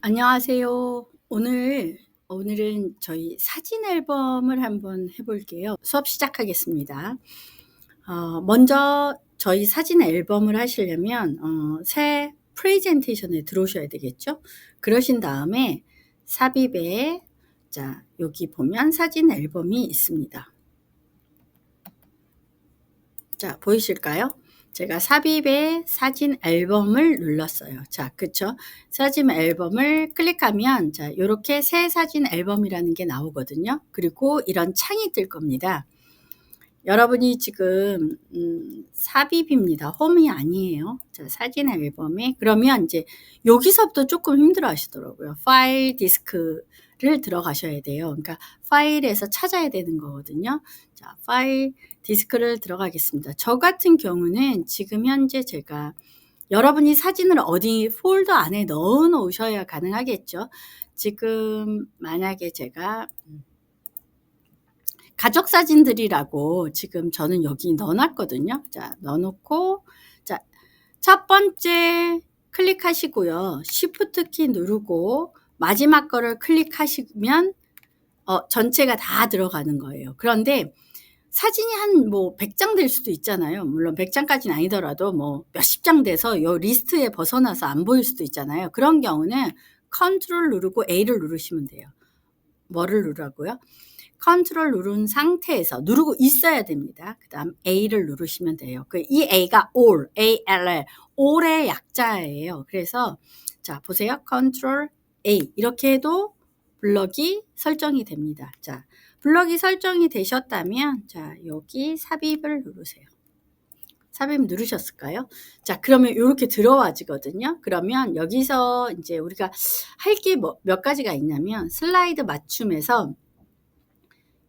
안녕하세요. 오늘은 저희 사진 앨범을 한번 해 볼게요. 수업 시작하겠습니다. 먼저 저희 사진 앨범을 하시려면 새 프레젠테이션에 들어오셔야 되겠죠. 그러신 다음에 삽입에 여기 보면 사진 앨범이 있습니다. 자, 보이실까요? 제가 삽입에 사진 앨범을 눌렀어요. 자, 그쵸? 사진 앨범을 클릭하면 요렇게 새 사진 앨범이라는 게 나오거든요. 그리고 이런 창이 뜰 겁니다. 여러분이 지금 삽입입니다. 홈이 아니에요. 자, 사진 앨범에 그러면 이제 여기서부터 조금 힘들어 하시더라고요. 파일 디스크를 들어가셔야 돼요. 그러니까 파일에서 찾아야 되는 거거든요. 자, 파일 디스크를 들어가겠습니다. 저 같은 경우는 지금 현재 제가 여러분이 사진을 어디 폴더 안에 넣어 놓으셔야 가능하겠죠. 지금 만약에 제가 가족 사진들이라고 지금 저는 여기 넣어놨거든요. 자, 넣어놓고, 자, 첫 번째 클릭하시고요. Shift 키 누르고, 마지막 거를 클릭하시면, 전체가 다 들어가는 거예요. 그런데 사진이 한 100장 될 수도 있잖아요. 물론 100장까지는 아니더라도 몇십 장 돼서 요 리스트에 벗어나서 안 보일 수도 있잖아요. 그런 경우는 컨트롤 누르고 A를 누르시면 돼요. 뭐를 누르라고요? 컨트롤 누른 상태에서 누르고 있어야 됩니다. 그 다음 A를 누르시면 돼요. 이 A가 all, ALL, all의 약자예요. 그래서 자, 보세요. 컨트롤 A 이렇게 해도 블럭이 설정이 됩니다. 자, 블럭이 설정이 되셨다면 자, 여기 삽입을 누르세요. 삽입 누르셨을까요? 자, 그러면 이렇게 들어와지거든요. 그러면 여기서 이제 우리가 할 게 몇 가지가 있냐면 슬라이드 맞춤에서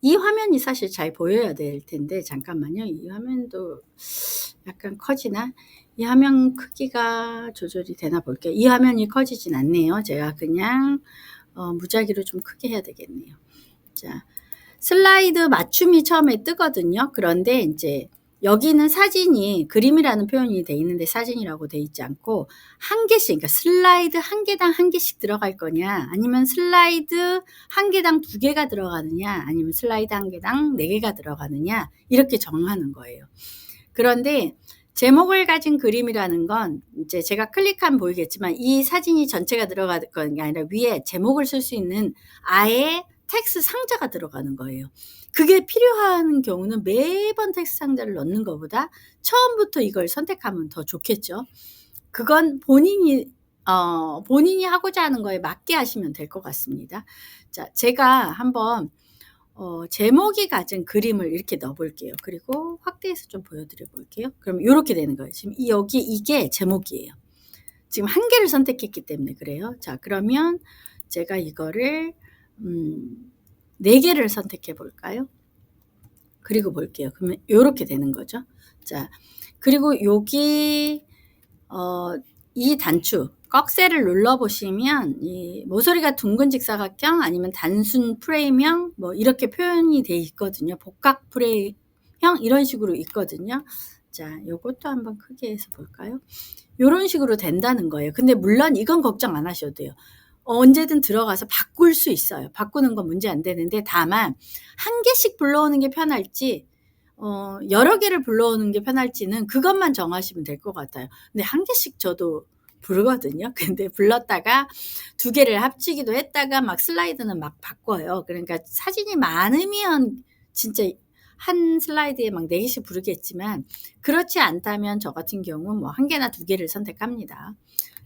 이 화면이 사실 잘 보여야 될 텐데 잠깐만요. 이 화면도 약간 커지나? 이 화면 크기가 조절이 되나 볼게요. 이 화면이 커지진 않네요. 제가 그냥 무작위로 좀 크게 해야 되겠네요. 자, 슬라이드 맞춤이 처음에 뜨거든요. 그런데 이제 여기는 사진이 그림이라는 표현이 돼 있는데 사진이라고 돼 있지 않고 한 개씩, 그러니까 슬라이드 한 개당 한 개씩 들어갈 거냐, 아니면 슬라이드 한 개당 두 개가 들어가느냐, 아니면 슬라이드 한 개당 네 개가 들어가느냐, 이렇게 정하는 거예요. 그런데 제목을 가진 그림이라는 건 이제 제가 클릭하면 보이겠지만 이 사진이 전체가 들어가는 게 아니라 위에 제목을 쓸 수 있는 아예 텍스트 상자가 들어가는 거예요. 그게 필요한 경우는 매번 텍스트 상자를 넣는 것보다 처음부터 이걸 선택하면 더 좋겠죠. 그건 본인이 하고자 하는 거에 맞게 하시면 될 것 같습니다. 자, 제가 한번 제목이 가진 그림을 이렇게 넣어 볼게요. 그리고 확대해서 좀 보여드려 볼게요. 그럼 이렇게 되는 거예요. 지금 여기 이게 제목이에요. 지금 한 개를 선택했기 때문에 그래요. 자, 그러면 제가 이거를 4개를 선택해 볼까요? 그리고 볼게요. 그러면 이렇게 되는 거죠. 자, 그리고 여기 이 단추 꺽쇠를 눌러보시면 이 모서리가 둥근 직사각형 아니면 단순 프레임형 이렇게 표현이 돼 있거든요. 복각 프레임형 이런 식으로 있거든요. 자, 요것도 한번 크게 해서 볼까요? 이런 식으로 된다는 거예요. 근데 물론 이건 걱정 안 하셔도 돼요. 언제든 들어가서 바꿀 수 있어요. 바꾸는 건 문제 안 되는데 다만 한 개씩 불러오는 게 편할지 여러 개를 불러오는 게 편할지는 그것만 정하시면 될 것 같아요. 근데 한 개씩 저도 부르거든요. 근데 불렀다가 2개를 합치기도 했다가 막 슬라이드는 막 바꿔요. 그러니까 사진이 많으면 진짜 한 슬라이드에 막 4개씩 부르겠지만 그렇지 않다면 저 같은 경우는 1개나 2개를 선택합니다.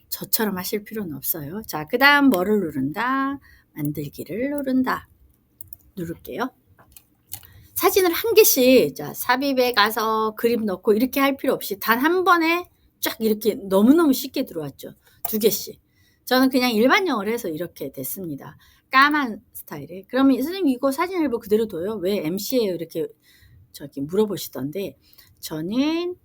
저처럼 하실 필요는 없어요. 자, 그 다음 뭐를 누른다? 만들기를 누른다. 누를게요. 사진을 한 개씩 삽입에 가서 그림 넣고 이렇게 할 필요 없이 단 한 번에 쫙 이렇게 너무너무 쉽게 들어왔죠. 2개씩. 저는 그냥 일반형을 해서 이렇게 됐습니다. 까만 스타일에. 그러면 선생님 이거 사진 앨범 그대로 둬요? 왜 MC예요? 이렇게 물어보시던데 저는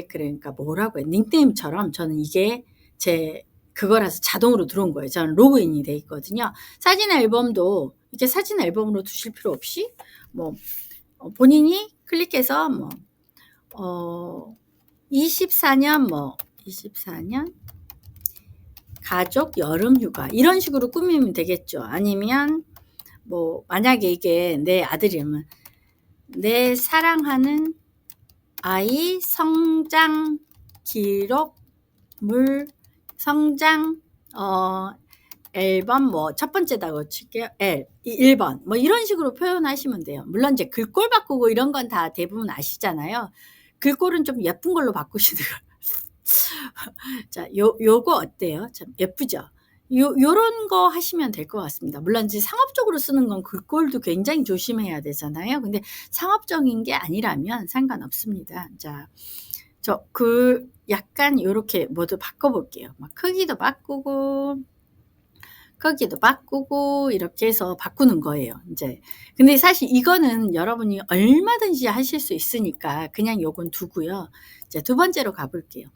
그러니까 뭐라고 해 닉네임처럼 저는 이게 제 그거라서 자동으로 들어온 거예요. 저는 로그인이 돼 있거든요. 사진 앨범도 이렇게 사진 앨범으로 두실 필요 없이 뭐 본인이 클릭해서 24년 24년 가족 여름 휴가 이런 식으로 꾸미면 되겠죠. 아니면 만약에 이게 내 아들이면 내 사랑하는 아이 성장 기록물 성장 앨범 첫 번째다고 칠게요. 1번 이런 식으로 표현하시면 돼요. 물론 이제 글꼴 바꾸고 이런 건 다 대부분 아시잖아요. 글꼴은 좀 예쁜 걸로 바꾸시는 거. 자, 요거 어때요? 참 예쁘죠? 요런 거 하시면 될 것 같습니다. 물론 이제 상업적으로 쓰는 건 글꼴도 굉장히 조심해야 되잖아요. 근데 상업적인 게 아니라면 상관없습니다. 자, 약간 요렇게 모두 바꿔볼게요. 크기도 바꾸고 이렇게 해서 바꾸는 거예요. 이제 근데 사실 이거는 여러분이 얼마든지 하실 수 있으니까 그냥 요건 두고요. 이제 두 번째로 가볼게요.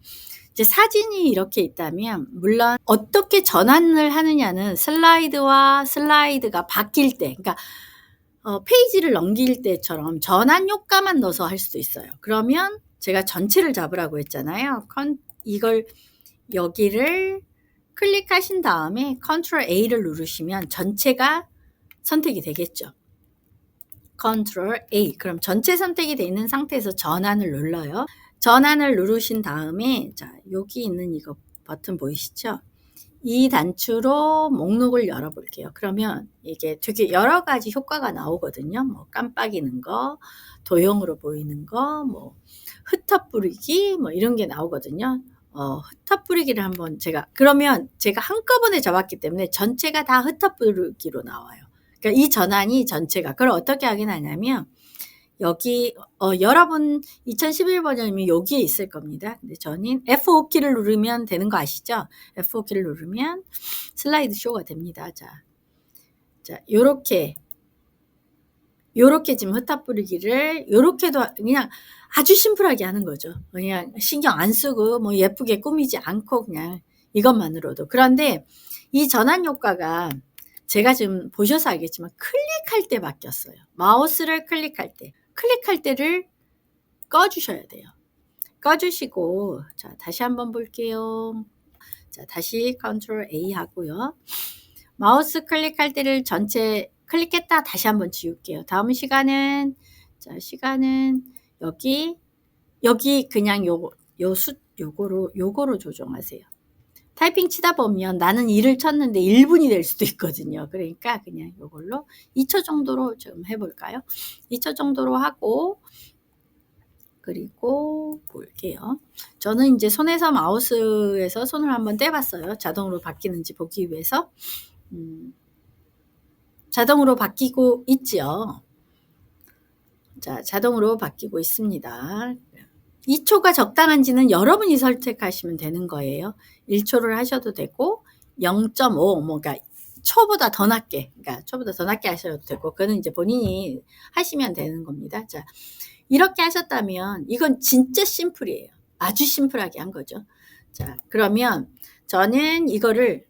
이제 사진이 이렇게 있다면 물론 어떻게 전환을 하느냐는 슬라이드와 슬라이드가 바뀔 때, 그러니까 페이지를 넘길 때처럼 전환 효과만 넣어서 할 수도 있어요. 그러면 제가 전체를 잡으라고 했잖아요. 이걸 여기를 클릭하신 다음에 컨트롤 A를 누르시면 전체가 선택이 되겠죠. 컨트롤 A. 그럼 전체 선택이 되어 있는 상태에서 전환을 눌러요. 전환을 누르신 다음에 자, 여기 있는 이거 버튼 보이시죠? 이 단추로 목록을 열어볼게요. 그러면 이게 되게 여러 가지 효과가 나오거든요. 깜빡이는 거, 도형으로 보이는 거, 흩어뿌리기, 이런 게 나오거든요. 흩어뿌리기를 한번 그러면 제가 한꺼번에 잡았기 때문에 전체가 다 흩어뿌리기로 나와요. 그러니까 이 전환이 전체가, 그걸 어떻게 확인하냐면, 여기, 여러분 2011 버전이면 여기에 있을 겁니다. 근데 저는 F5키를 누르면 되는 거 아시죠? F5키를 누르면 슬라이드 쇼가 됩니다. 자, 요렇게 지금 흩어뿌리기를, 요렇게도 그냥 아주 심플하게 하는 거죠. 그냥 신경 안 쓰고, 예쁘게 꾸미지 않고 그냥 이것만으로도. 그런데 이 전환 효과가 제가 지금 보셔서 알겠지만 클릭할 때 바뀌었어요. 마우스를 클릭할 때를 꺼주셔야 돼요. 꺼주시고, 자, 다시 한번 볼게요. 자, 다시 컨트롤 A 하고요. 마우스 클릭할 때를 전체 클릭했다 다시 한번 지울게요. 다음 시간은, 자, 시간은 여기 그냥 요거로 조정하세요. 타이핑 치다 보면 나는 1을 쳤는데 1분이 될 수도 있거든요. 그러니까 그냥 요걸로 2초 정도로 좀 해볼까요? 2초 정도로 하고, 그리고 볼게요. 저는 이제 손에서 마우스에서 손을 한번 떼봤어요. 자동으로 바뀌는지 보기 위해서. 자동으로 바뀌고 있죠. 자, 자동으로 바뀌고 있습니다. 2초가 적당한지는 여러분이 선택하시면 되는 거예요. 1초를 하셔도 되고 0.5 그러니까 초보다 더 낮게, 하셔도 되고, 그거는 이제 본인이 하시면 되는 겁니다. 자, 이렇게 하셨다면 이건 진짜 심플이에요. 아주 심플하게 한 거죠. 자, 그러면 저는 이거를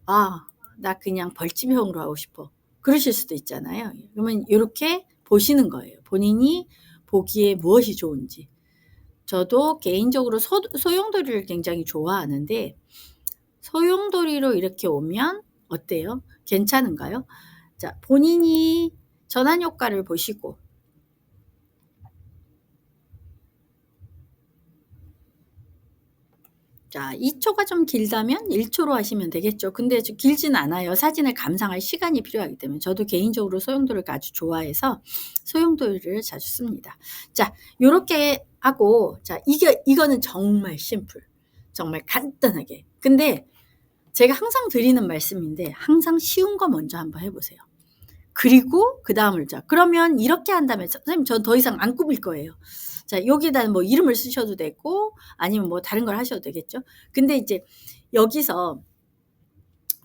나 그냥 벌집형으로 하고 싶어. 그러실 수도 있잖아요. 그러면 이렇게 보시는 거예요. 본인이 보기에 무엇이 좋은지. 저도 개인적으로 소용돌이를 굉장히 좋아하는데 소용돌이로 이렇게 오면 어때요? 괜찮은가요? 자, 본인이 전환 효과를 보시고, 자, 2초가 좀 길다면 1초로 하시면 되겠죠. 근데 길진 않아요. 사진을 감상할 시간이 필요하기 때문에. 저도 개인적으로 소용돌이를 아주 좋아해서 소용돌이를 자주 씁니다. 자, 요렇게 하고, 자, 이거는 정말 심플. 정말 간단하게. 근데 제가 항상 드리는 말씀인데 항상 쉬운 거 먼저 한번 해보세요. 그리고 그 다음을 그러면 이렇게 한다면 선생님 전 더 이상 안 꾸밀 거예요. 자, 여기다 이름을 쓰셔도 되고 아니면 다른 걸 하셔도 되겠죠. 근데 이제 여기서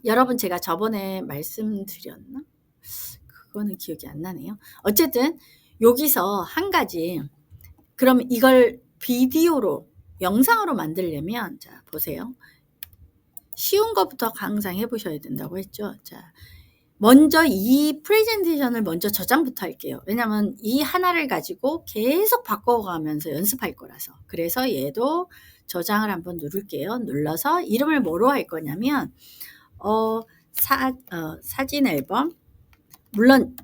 여러분 제가 저번에 말씀드렸나? 그거는 기억이 안 나네요. 어쨌든 여기서 한 가지, 그럼 이걸 비디오로 영상으로 만들려면 자, 보세요. 쉬운 것부터 항상 해보셔야 된다고 했죠. 자, 먼저 이 프레젠테이션을 먼저 저장부터 할게요. 왜냐면 이 하나를 가지고 계속 바꿔가면서 연습할 거라서. 그래서 얘도 저장을 한번 누를게요. 눌러서 이름을 뭐로 할 거냐면 사진 앨범, 물론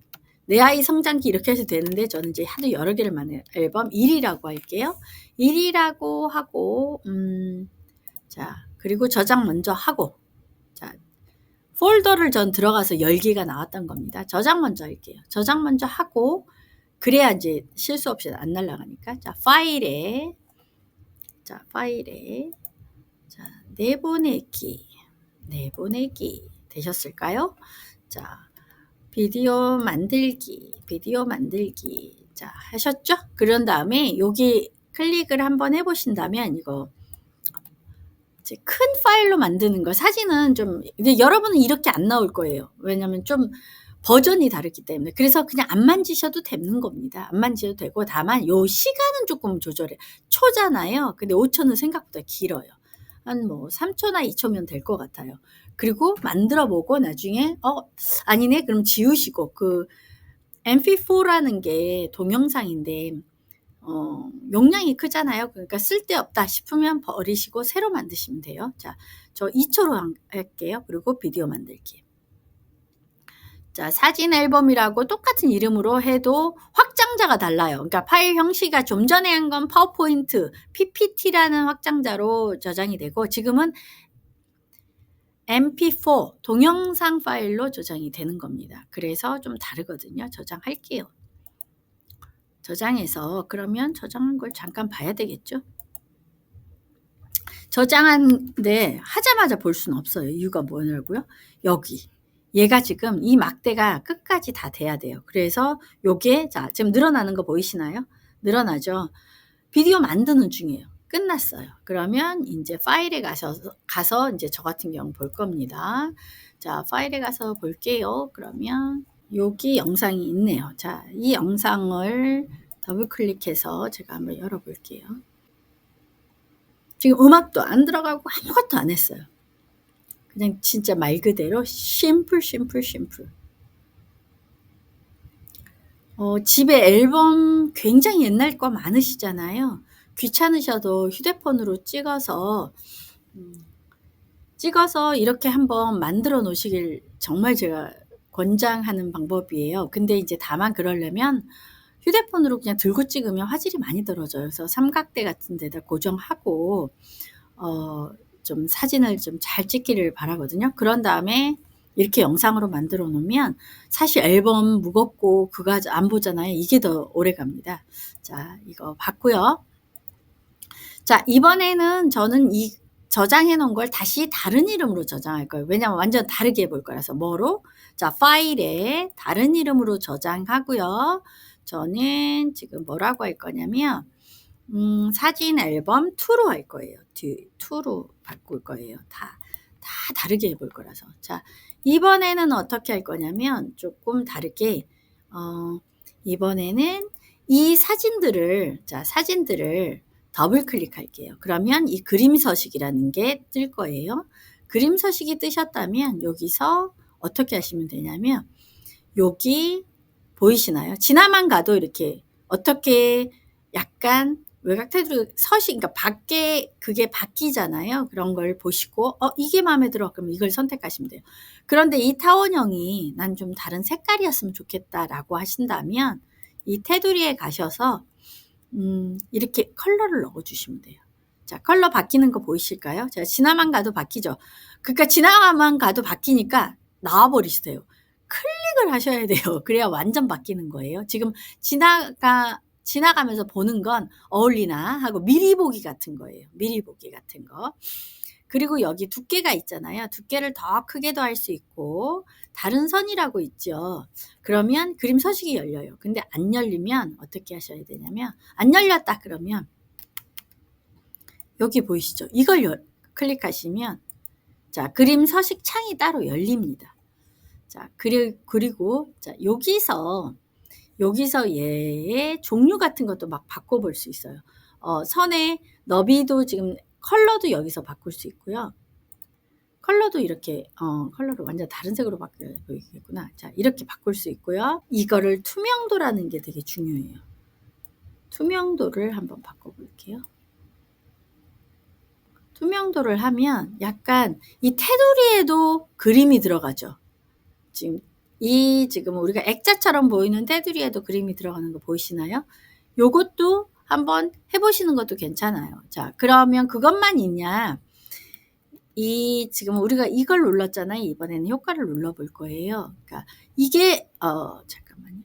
내 아이 성장기 이렇게 해서 되는데 저는 이제 하도 여러 개를 만든 앨범 1이라고 할게요. 1이라고 하고 자, 그리고 저장 먼저 하고, 자, 폴더를 전 들어가서 열기가 나왔던 겁니다. 저장 먼저 할게요. 저장 먼저 하고, 그래야 이제 실수 없이 안 날아가니까. 자, 파일에, 자, 내보내기 되셨을까요? 자, 비디오 만들기. 자, 하셨죠? 그런 다음에 여기 클릭을 한번 해보신다면 이거 큰 파일로 만드는 거, 사진은 좀, 근데 여러분은 이렇게 안 나올 거예요. 왜냐면 좀 버전이 다르기 때문에. 그래서 그냥 안 만지셔도 되는 겁니다. 안 만지셔도 되고, 다만 요 시간은 조금 조절해. 초잖아요. 근데 5초는 생각보다 길어요. 한 뭐 3초나 2초면 될 것 같아요. 그리고 만들어 보고 나중에 아니네 그럼 지우시고, 그 MP4라는 게 동영상인데 용량이 크잖아요. 그러니까 쓸데없다 싶으면 버리시고 새로 만드시면 돼요. 자, 저 2초로 할게요. 그리고 비디오 만들기. 자, 사진 앨범이라고 똑같은 이름으로 해도 확장자가 달라요. 그러니까 파일 형식이 좀 전에 한 건 파워포인트, PPT라는 확장자로 저장이 되고, 지금은 MP4 동영상 파일로 저장이 되는 겁니다. 그래서 좀 다르거든요. 저장할게요. 저장해서, 그러면 저장한 걸 잠깐 봐야 되겠죠? 저장한데 하자마자 볼 수는 없어요. 이유가 뭐냐고요? 여기 얘가 지금 이 막대가 끝까지 다 돼야 돼요. 그래서 요게, 자, 지금 늘어나는 거 보이시나요? 늘어나죠? 비디오 만드는 중이에요. 끝났어요. 그러면 이제 파일에 가서 이제 저 같은 경우 볼 겁니다. 자, 파일에 가서 볼게요. 그러면 여기 영상이 있네요. 자, 이 영상을 더블 클릭해서 제가 한번 열어볼게요. 지금 음악도 안 들어가고 아무것도 안 했어요. 그냥 진짜 말 그대로 심플. 집에 앨범 굉장히 옛날 거 많으시잖아요. 귀찮으셔도 휴대폰으로 찍어서 이렇게 한번 만들어 놓으시길 정말 제가 권장하는 방법이에요. 근데 이제 다만 그러려면 휴대폰으로 그냥 들고 찍으면 화질이 많이 떨어져요. 그래서 삼각대 같은 데다 고정하고 좀 사진을 좀 잘 찍기를 바라거든요. 그런 다음에 이렇게 영상으로 만들어 놓으면 사실 앨범 무겁고 그거 안 보잖아요. 이게 더 오래 갑니다. 자, 이거 봤고요. 자, 이번에는 저는 이 저장해 놓은 걸 다시 다른 이름으로 저장할 거예요. 왜냐면 완전 다르게 해볼 거라서. 뭐로? 자, 파일에 다른 이름으로 저장하고요. 저는 지금 뭐라고 할 거냐면 사진 앨범 2로 할 거예요. 2로 바꿀 거예요. 다 다르게 해볼 거라서. 자, 이번에는 어떻게 할 거냐면 조금 다르게 이번에는 이 사진들을 더블 클릭할게요. 그러면 이 그림 서식이라는 게 뜰 거예요. 그림 서식이 뜨셨다면 여기서 어떻게 하시면 되냐면 여기 보이시나요? 지나만 가도 이렇게 어떻게 약간 외곽 테두리 서식, 그러니까 밖에 그게 바뀌잖아요. 그런 걸 보시고 이게 마음에 들어. 그럼 이걸 선택하시면 돼요. 그런데 이 타원형이 난 좀 다른 색깔이었으면 좋겠다라고 하신다면 이 테두리에 가셔서 이렇게 컬러를 넣어주시면 돼요. 자, 컬러 바뀌는 거 보이실까요? 제가 지나만 가도 바뀌죠. 그러니까 지나만 가도 바뀌니까 나와버리세요. 클릭을 하셔야 돼요. 그래야 완전 바뀌는 거예요. 지금 지나가면서 보는 건 어울리나 하고 미리 보기 같은 거예요. 미리 보기 같은 거. 그리고 여기 두께가 있잖아요. 두께를 더 크게도 할 수 있고 다른 선이라고 있죠. 그러면 그림 서식이 열려요. 근데 안 열리면 어떻게 하셔야 되냐면 안 열렸다 그러면 여기 보이시죠? 이걸 클릭하시면 자, 그림 서식 창이 따로 열립니다. 자, 그리고 자, 여기서 얘의 종류 같은 것도 막 바꿔볼 수 있어요. 선의 너비도 지금 컬러도 여기서 바꿀 수 있고요. 컬러도 이렇게 컬러를 완전 다른 색으로 바뀌어 보이겠구나. 자, 이렇게 바꿀 수 있고요. 이거를 투명도라는 게 되게 중요해요. 투명도를 한번 바꿔볼게요. 투명도를 하면 약간 이 테두리에도 그림이 들어가죠. 지금 우리가 액자처럼 보이는 테두리에도 그림이 들어가는 거 보이시나요? 요것도 한번 해보시는 것도 괜찮아요. 자, 그러면 그것만 있냐? 지금 우리가 이걸 눌렀잖아요. 이번에는 효과를 눌러볼 거예요. 그러니까 이게 잠깐만요.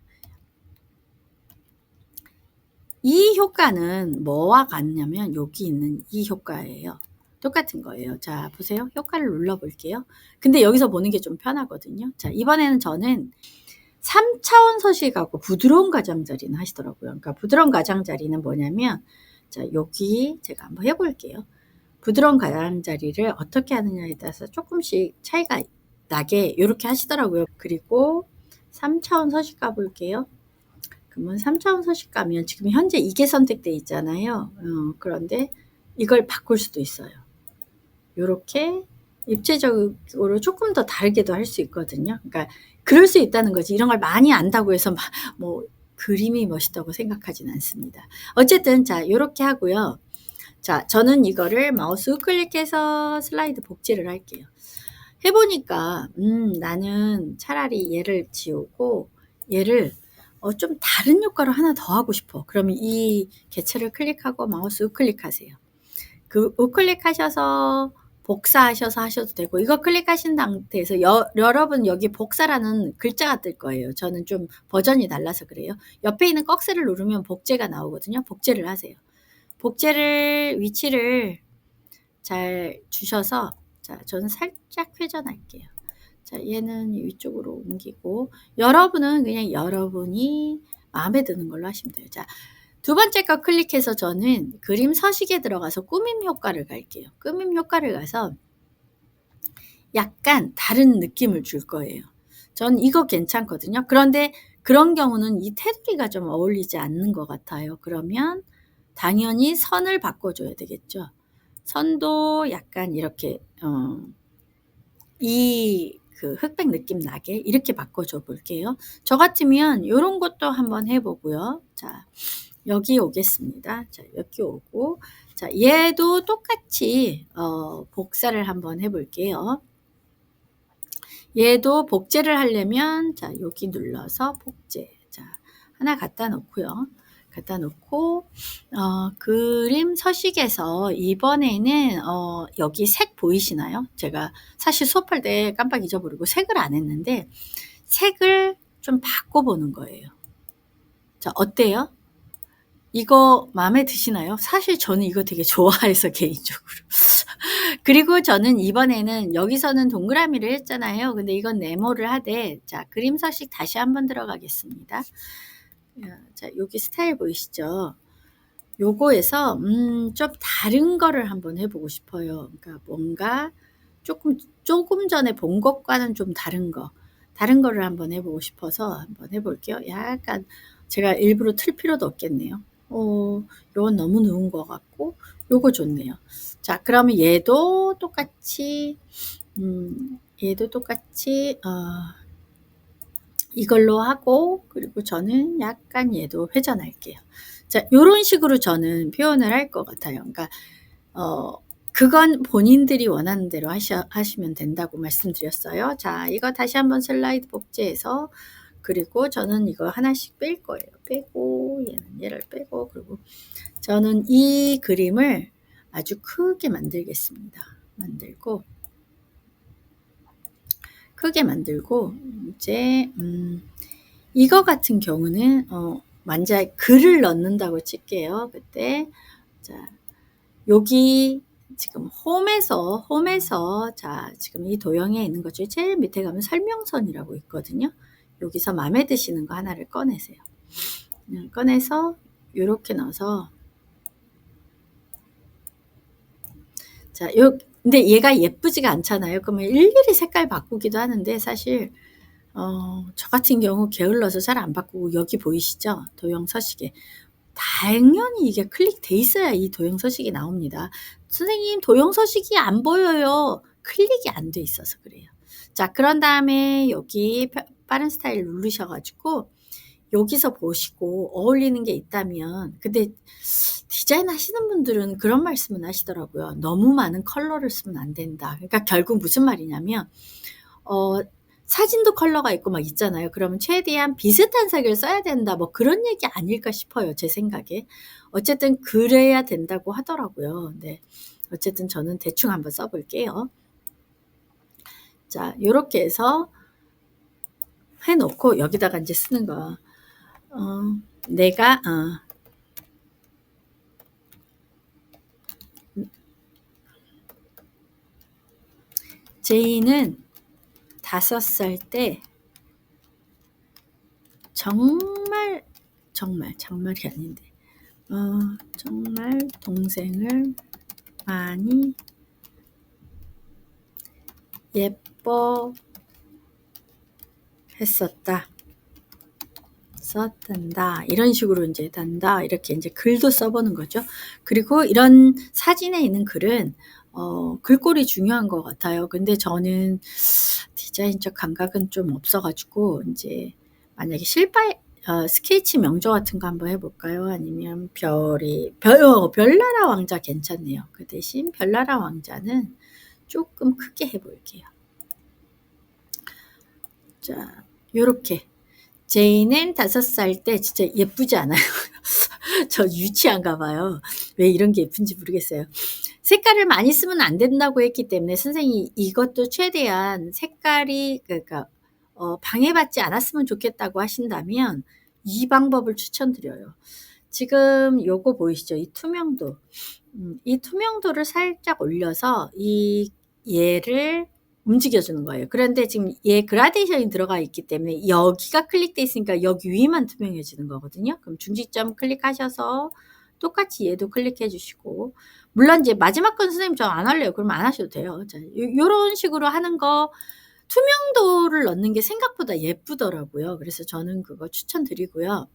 이 효과는 뭐와 같냐면 여기 있는 이 효과예요. 똑같은 거예요. 자, 보세요. 효과를 눌러볼게요. 근데 여기서 보는 게 좀 편하거든요. 자, 이번에는 저는 3차원 서식하고 부드러운 가장자리는 하시더라고요. 그러니까 부드러운 가장자리는 뭐냐면, 자, 여기 제가 한번 해볼게요. 부드러운 가장자리를 어떻게 하느냐에 따라서 조금씩 차이가 나게 이렇게 하시더라고요. 그리고 3차원 서식 가볼게요. 그러면 3차원 서식 가면 지금 현재 이게 선택돼 있잖아요. 그런데 이걸 바꿀 수도 있어요. 이렇게 입체적으로 조금 더 다르게도 할 수 있거든요. 그러니까 그럴 수 있다는 거지. 이런 걸 많이 안다고 해서 뭐 그림이 멋있다고 생각하진 않습니다. 어쨌든 자, 이렇게 하고요. 자, 저는 이거를 마우스 우클릭해서 슬라이드 복제를 할게요. 해보니까 나는 차라리 얘를 지우고 얘를 좀 다른 효과로 하나 더 하고 싶어. 그러면 이 개체를 클릭하고 마우스 우클릭하세요. 그 우클릭하셔서 복사하셔서 하셔도 되고, 이거 클릭하신 상태에서 여러분 여기 복사라는 글자가 뜰 거예요. 저는 좀 버전이 달라서 그래요. 옆에 있는 꺽쇠를 누르면 복제가 나오거든요. 복제를 하세요. 복제를 위치를 잘 주셔서, 자, 저는 살짝 회전할게요. 자, 얘는 위쪽으로 옮기고, 여러분은 그냥 여러분이 마음에 드는 걸로 하시면 돼요. 자, 두 번째 거 클릭해서 저는 그림 서식에 들어가서 꾸밈 효과를 갈게요. 꾸밈 효과를 가서 약간 다른 느낌을 줄 거예요. 전 이거 괜찮거든요. 그런데 그런 경우는 이 테두리가 좀 어울리지 않는 것 같아요. 그러면 당연히 선을 바꿔줘야 되겠죠. 선도 약간 이렇게 그 흑백 느낌 나게 이렇게 바꿔줘 볼게요. 저 같으면 이런 것도 한번 해보고요. 자, 여기 오겠습니다. 자, 여기 오고, 자, 얘도 똑같이 복사를 한번 해볼게요. 얘도 복제를 하려면, 자, 여기 눌러서 복제. 자, 하나 갖다 놓고요. 갖다 놓고, 그림 서식에서 이번에는, 여기 색 보이시나요? 제가 사실 수업할 때 깜빡 잊어버리고 색을 안 했는데, 색을 좀 바꿔보는 거예요. 자, 어때요? 이거 마음에 드시나요? 사실 저는 이거 되게 좋아해서 개인적으로. 그리고 저는 이번에는 여기서는 동그라미를 했잖아요. 근데 이건 네모를 하되, 자, 그림 서식 다시 한번 들어가겠습니다. 자, 여기 스타일 보이시죠? 요거에서 좀 다른 거를 한번 해보고 싶어요. 그러니까 뭔가 조금 전에 본 것과는 좀 다른 거를 한번 해보고 싶어서 한번 해볼게요. 약간 제가 일부러 틀 필요도 없겠네요. 요건 너무 누운 것 같고, 요거 좋네요. 자, 그러면 얘도 똑같이 이걸로 하고, 그리고 저는 약간 얘도 회전할게요. 자, 요런 식으로 저는 표현을 할 것 같아요. 그러니까 그건 본인들이 원하는 대로 하시면 된다고 말씀드렸어요. 자, 이거 다시 한번 슬라이드 복제해서, 그리고 저는 이거 하나씩 뺄 거예요. 빼고, 얘를 빼고, 그리고 저는 이 그림을 아주 크게 만들겠습니다. 크게 만들고, 이제, 이거 같은 경우는, 만약 글을 넣는다고 칠게요. 그때, 자, 여기 지금 홈에서, 자, 지금 이 도형에 있는 것 중에 제일 밑에 가면 설명선이라고 있거든요. 여기서 마음에 드시는 거 하나를 꺼내세요. 꺼내서, 요렇게 넣어서, 자, 근데 얘가 예쁘지가 않잖아요. 그러면 일일이 색깔 바꾸기도 하는데, 사실, 저 같은 경우 게을러서 잘 안 바꾸고, 여기 보이시죠? 도형 서식에. 당연히 이게 클릭돼 있어야 이 도형 서식이 나옵니다. 선생님, 도형 서식이 안 보여요. 클릭이 안 돼 있어서 그래요. 자, 그런 다음에 여기 빠른 스타일 누르셔가지고 여기서 보시고 어울리는 게 있다면, 근데 디자인 하시는 분들은 그런 말씀은 하시더라고요. 너무 많은 컬러를 쓰면 안 된다. 그러니까 결국 무슨 말이냐면 사진도 컬러가 있고 막 있잖아요. 그러면 최대한 비슷한 색을 써야 된다. 뭐 그런 얘기 아닐까 싶어요. 제 생각에. 어쨌든 그래야 된다고 하더라고요. 네. 어쨌든 저는 대충 한번 써볼게요. 자, 요렇게 해서 해놓고 여기다가 이제 쓰는 거. 내가 제이는 5살 때 정말이 아닌데 정말 동생을 많이 예뻐했었다. 썼단다. 이런 식으로 이제 단다. 이렇게 이제 글도 써보는 거죠. 그리고 이런 사진에 있는 글은 글꼴이 중요한 것 같아요. 근데 저는 디자인적 감각은 좀 없어가지고 이제 만약에 스케치 명조 같은 거 한번 해볼까요? 아니면 별나라 왕자 괜찮네요. 그 대신 별나라 왕자는 조금 크게 해볼게요. 자, 요렇게. 제이는 5살 때 진짜 예쁘지 않아요? 저 유치한가 봐요. 왜 이런 게 예쁜지 모르겠어요. 색깔을 많이 쓰면 안 된다고 했기 때문에 선생님이 이것도 최대한 색깔이 그러니까 방해받지 않았으면 좋겠다고 하신다면 이 방법을 추천드려요. 지금 요거 보이시죠? 이 투명도. 이 투명도를 살짝 올려서 얘를 움직여주는 거예요. 그런데 지금 얘 그라데이션이 들어가 있기 때문에 여기가 클릭돼 있으니까 여기 위만 투명해지는 거거든요. 그럼 중지점 클릭하셔서 똑같이 얘도 클릭해 주시고, 물론 이제 마지막 건 선생님 저 안 할래요. 그러면 안 하셔도 돼요. 자, 요런 식으로 하는 거 투명도를 넣는 게 생각보다 예쁘더라고요. 그래서 저는 그거 추천드리고요.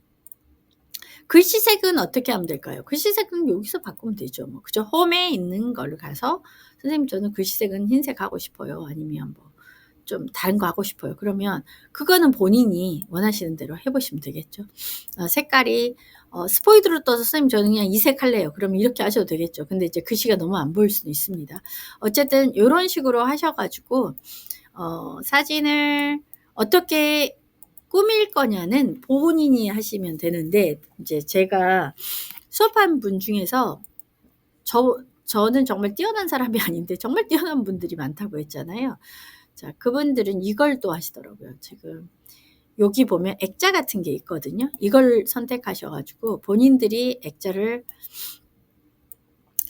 글씨색은 어떻게 하면 될까요? 글씨색은 여기서 바꾸면 되죠. 뭐 그죠? 홈에 있는 걸로 가서 선생님 저는 글씨색은 흰색 하고 싶어요. 아니면 뭐 좀 다른 거 하고 싶어요. 그러면 그거는 본인이 원하시는 대로 해보시면 되겠죠. 색깔이 스포이드로 떠서 선생님 저는 그냥 이 색 할래요. 그러면 이렇게 하셔도 되겠죠. 근데 이제 글씨가 너무 안 보일 수도 있습니다. 어쨌든 이런 식으로 하셔가지고 사진을 어떻게 꾸밀 거냐는 본인이 하시면 되는데, 이제 제가 수업한 분 중에서 저는 정말 뛰어난 사람이 아닌데 정말 뛰어난 분들이 많다고 했잖아요. 자, 그분들은 이걸 또 하시더라고요. 지금 여기 보면 액자 같은 게 있거든요. 이걸 선택하셔가지고 본인들이 액자를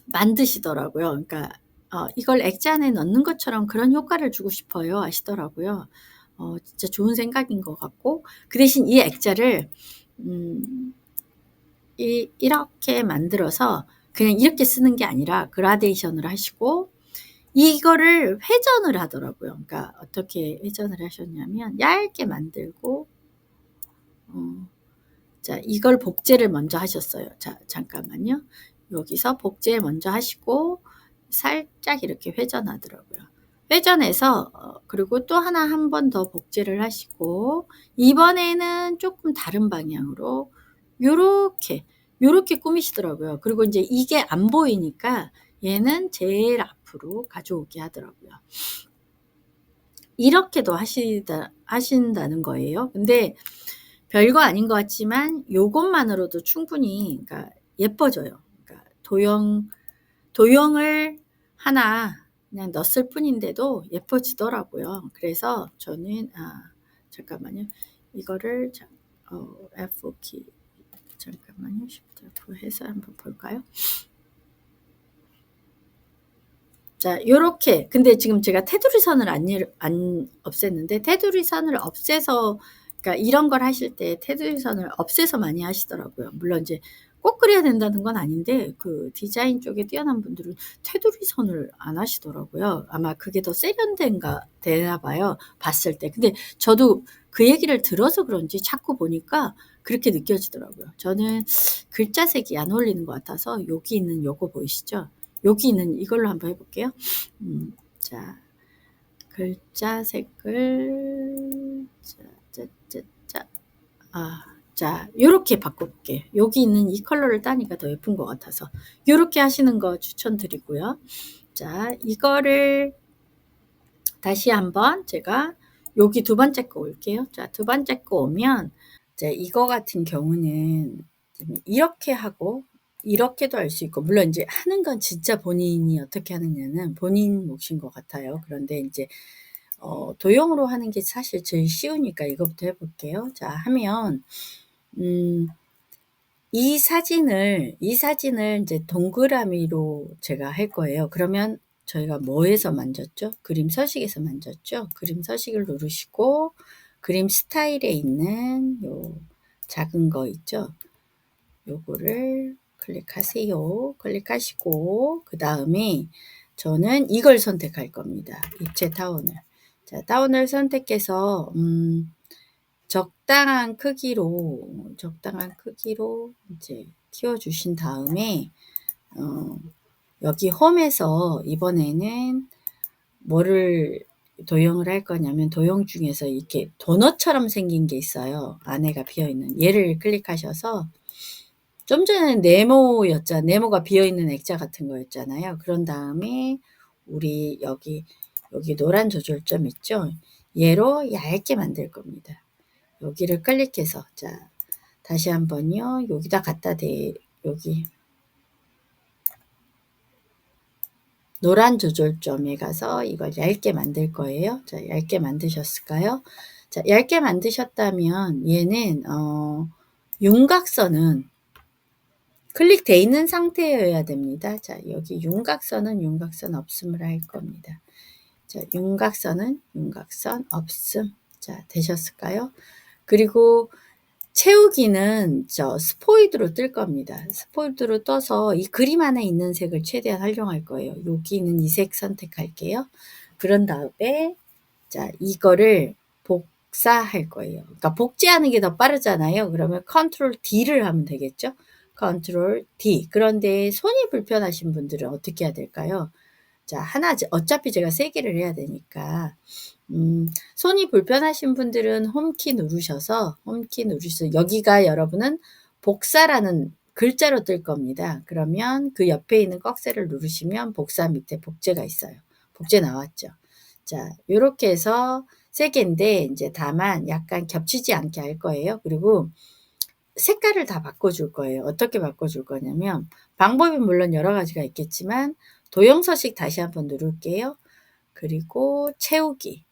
만드시더라고요. 그러니까 이걸 액자 안에 넣는 것처럼 그런 효과를 주고 싶어요 하시더라고요. 진짜 좋은 생각인 것 같고, 그 대신 이 액자를 이렇게 만들어서 그냥 이렇게 쓰는 게 아니라 그라데이션을 하시고 이거를 회전을 하더라고요. 그러니까 어떻게 회전을 하셨냐면 얇게 만들고 자, 이걸 복제를 먼저 하셨어요. 자, 잠깐만요. 여기서 복제 먼저 하시고 살짝 이렇게 회전하더라고요. 회전해서 그리고 또 하나 한 번 더 복제를 하시고 이번에는 조금 다른 방향으로 요렇게 꾸미시더라고요. 그리고 이제 이게 안 보이니까 얘는 제일 앞으로 가져오게 하더라고요. 이렇게도 하신다는 거예요. 근데 별거 아닌 것 같지만 요것만으로도 충분히 그러니까 예뻐져요. 그러니까 도형을 하나 그냥 넣었을 뿐인데도 예뻐지더라고요. 그래서 저는 잠깐만요. 이거를 F키 잠깐만요. Shift F 해서 한번 볼까요? 자, 요렇게. 근데 지금 제가 테두리 선을 안 없앴는데 테두리 선을 없애서 그러니까 이런 걸 하실 때 테두리 선을 없애서 많이 하시더라고요. 물론 이제 꼭 그래야 된다는 건 아닌데 그 디자인 쪽에 뛰어난 분들은 테두리 선을 안 하시더라고요. 아마 그게 더 세련되나 봐요. 봤을 때. 근데 저도 그 얘기를 들어서 그런지 자꾸 보니까 그렇게 느껴지더라고요. 저는 글자색이 안 어울리는 것 같아서 여기 있는 요거 보이시죠? 여기 있는 이걸로 한번 해볼게요. 자, 글자 색을 자, 요렇게 바꿔볼게요. 여기 있는 이 컬러를 따니까 더 예쁜 것 같아서 요렇게 하시는 거 추천드리고요. 자, 이거를 다시 한번 제가 여기 두 번째 거 올게요. 자, 두 번째 거 오면 이제 이거 같은 경우는 이렇게 하고 이렇게도 할 수 있고, 물론 이제 하는 건 진짜 본인이 어떻게 하느냐는 본인 몫인 것 같아요. 그런데 이제 도형으로 하는 게 사실 제일 쉬우니까 이거부터 해볼게요. 자, 하면 이 사진을 이제 동그라미로 제가 할 거예요. 그러면 저희가 뭐에서 만졌죠? 그림 서식에서 만졌죠? 그림 서식을 누르시고 그림 스타일에 있는 요 작은 거 있죠? 요거를 클릭하세요. 클릭하시고 그 다음에 저는 이걸 선택할 겁니다. 입체 타원을. 자, 타원을 선택해서 적당한 크기로 이제 키워주신 다음에 여기 홈에서 이번에는 뭐를 도형을 할 거냐면 도형 중에서 이렇게 도넛처럼 생긴 게 있어요. 안에가 비어있는 얘를 클릭하셔서 좀 전에 네모가 비어있는 액자 같은 거였잖아요. 그런 다음에 우리 여기 노란 조절점 있죠? 얘로 얇게 만들 겁니다. 여기를 클릭해서 자 다시 한번요. 여기다 갖다 여기 노란 조절점에 가서 이걸 얇게 만들 거예요. 자, 얇게 만드셨을까요? 자, 얇게 만드셨다면 얘는 윤곽선은 클릭돼 있는 상태여야 됩니다. 자, 여기 윤곽선 없음을 할 겁니다. 자, 윤곽선 없음. 자, 되셨을까요? 그리고 채우기는 스포이드로 뜰 겁니다. 스포이드로 떠서 이 그림 안에 있는 색을 최대한 활용할 거예요. 여기는 이 색 선택할게요. 그런 다음에 자, 이거를 복사할 거예요. 그러니까 복제하는 게 더 빠르잖아요. 그러면 컨트롤 D를 하면 되겠죠. 컨트롤 D. 그런데 손이 불편하신 분들은 어떻게 해야 될까요? 자, 어차피 제가 3개를 해야 되니까 손이 불편하신 분들은 홈키 누르셔서 여기가 여러분은 복사라는 글자로 뜰 겁니다. 그러면 그 옆에 있는 꺽쇠를 누르시면 복사 밑에 복제가 있어요. 복제 나왔죠. 자, 요렇게 해서 3개인데 이제 다만 약간 겹치지 않게 할 거예요. 그리고 색깔을 다 바꿔줄 거예요. 어떻게 바꿔줄 거냐면 방법이 물론 여러 가지가 있겠지만 도형 서식 다시 한번 누를게요. 그리고 채우기.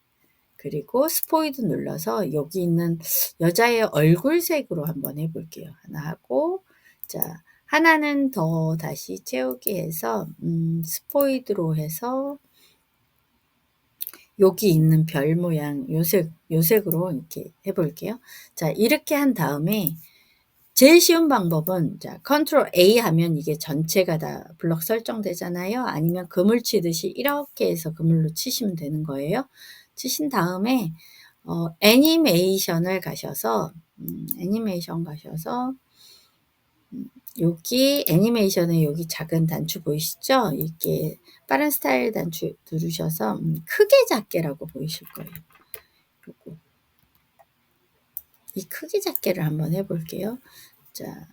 그리고 스포이드 눌러서 여기 있는 여자의 얼굴색으로 한번 해볼게요. 하나 하고 자 하나는 더 다시 채우기 해서 스포이드로 해서 여기 있는 별 모양 요색으로 이렇게 해볼게요. 자 이렇게 한 다음에 제일 쉬운 방법은 자 컨트롤 A 하면 이게 전체가 다 블럭 설정되잖아요. 아니면 그물 치듯이 이렇게 해서 그물로 치시면 되는 거예요. 치신 다음에 애니메이션을 가셔서 여기 애니메이션에 여기 작은 단추 보이시죠? 이렇게 빠른 스타일 단추 누르셔서 크게 작게라고 보이실 거예요. 요거. 이 크게 작게를 한번 해볼게요. 자,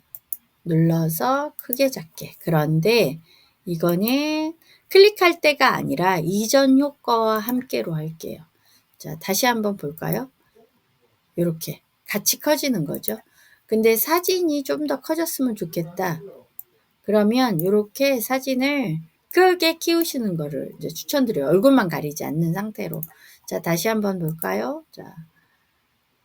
눌러서 크게 작게. 그런데 이거는 클릭할 때가 아니라 이전 효과와 함께로 할게요. 자, 다시 한번 볼까요? 이렇게 같이 커지는 거죠. 근데 사진이 좀 더 커졌으면 좋겠다. 그러면 이렇게 사진을 크게 키우시는 거를 이제 추천드려요. 얼굴만 가리지 않는 상태로. 자, 다시 한번 볼까요? 자,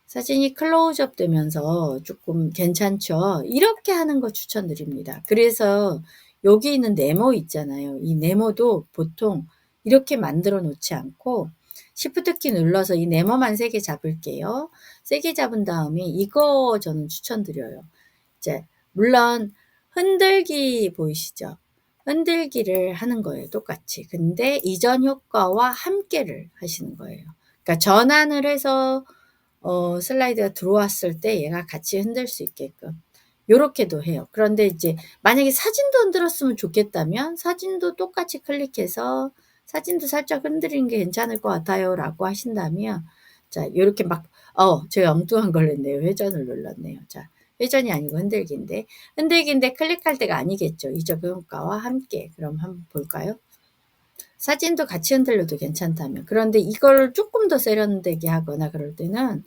사진이 클로즈업 되면서 조금 괜찮죠? 이렇게 하는 거 추천드립니다. 그래서 여기 있는 네모 있잖아요. 이 네모도 보통 이렇게 만들어 놓지 않고 Shift 키 눌러서 이 네모만 3개 잡을게요. 3개 잡은 다음에 이거 저는 추천드려요. 이제 물론 흔들기 보이시죠? 흔들기를 하는 거예요. 똑같이. 근데 이전 효과와 함께를 하시는 거예요. 그러니까 전환을 해서 슬라이드가 들어왔을 때 얘가 같이 흔들 수 있게끔 요렇게도 해요. 그런데 이제 만약에 사진도 흔들었으면 좋겠다면 사진도 똑같이 클릭해서 사진도 살짝 흔들리는 게 괜찮을 것 같아요 라고 하신다면 자 요렇게 막 제가 엉뚱한 걸 했네요. 회전을 눌렀네요. 자 회전이 아니고 흔들기인데 클릭할 때가 아니겠죠. 이 적용가와 함께. 그럼 한번 볼까요? 사진도 같이 흔들려도 괜찮다면. 그런데 이걸 조금 더 세련되게 하거나 그럴 때는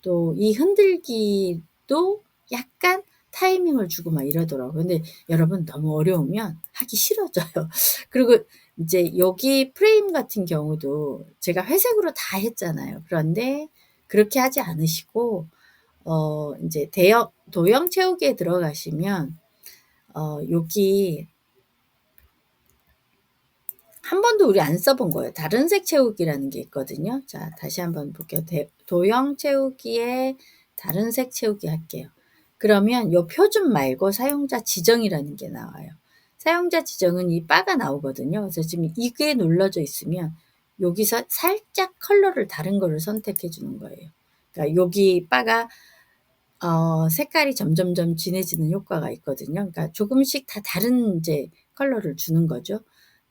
또 이 흔들기도 약간 타이밍을 주고 막 이러더라고요. 근데 여러분 너무 어려우면 하기 싫어져요. 그리고 이제 여기 프레임 같은 경우도 제가 회색으로 다 했잖아요. 그런데 그렇게 하지 않으시고 인제 도형 채우기에 들어가시면 여기 한 번도 우리 안 써본 거예요. 다른 색 채우기라는 게 있거든요. 자, 다시 한번 볼게요. 도형 채우기에 다른 색 채우기 할게요. 그러면 요 표준 말고 사용자 지정이라는 게 나와요. 사용자 지정은 이 바가 나오거든요. 그래서 지금 이게 눌러져 있으면 여기서 살짝 컬러를 다른 거를 선택해 주는 거예요. 그러니까 여기 바가 색깔이 점점점 진해지는 효과가 있거든요. 그러니까 조금씩 다 다른 이제 컬러를 주는 거죠.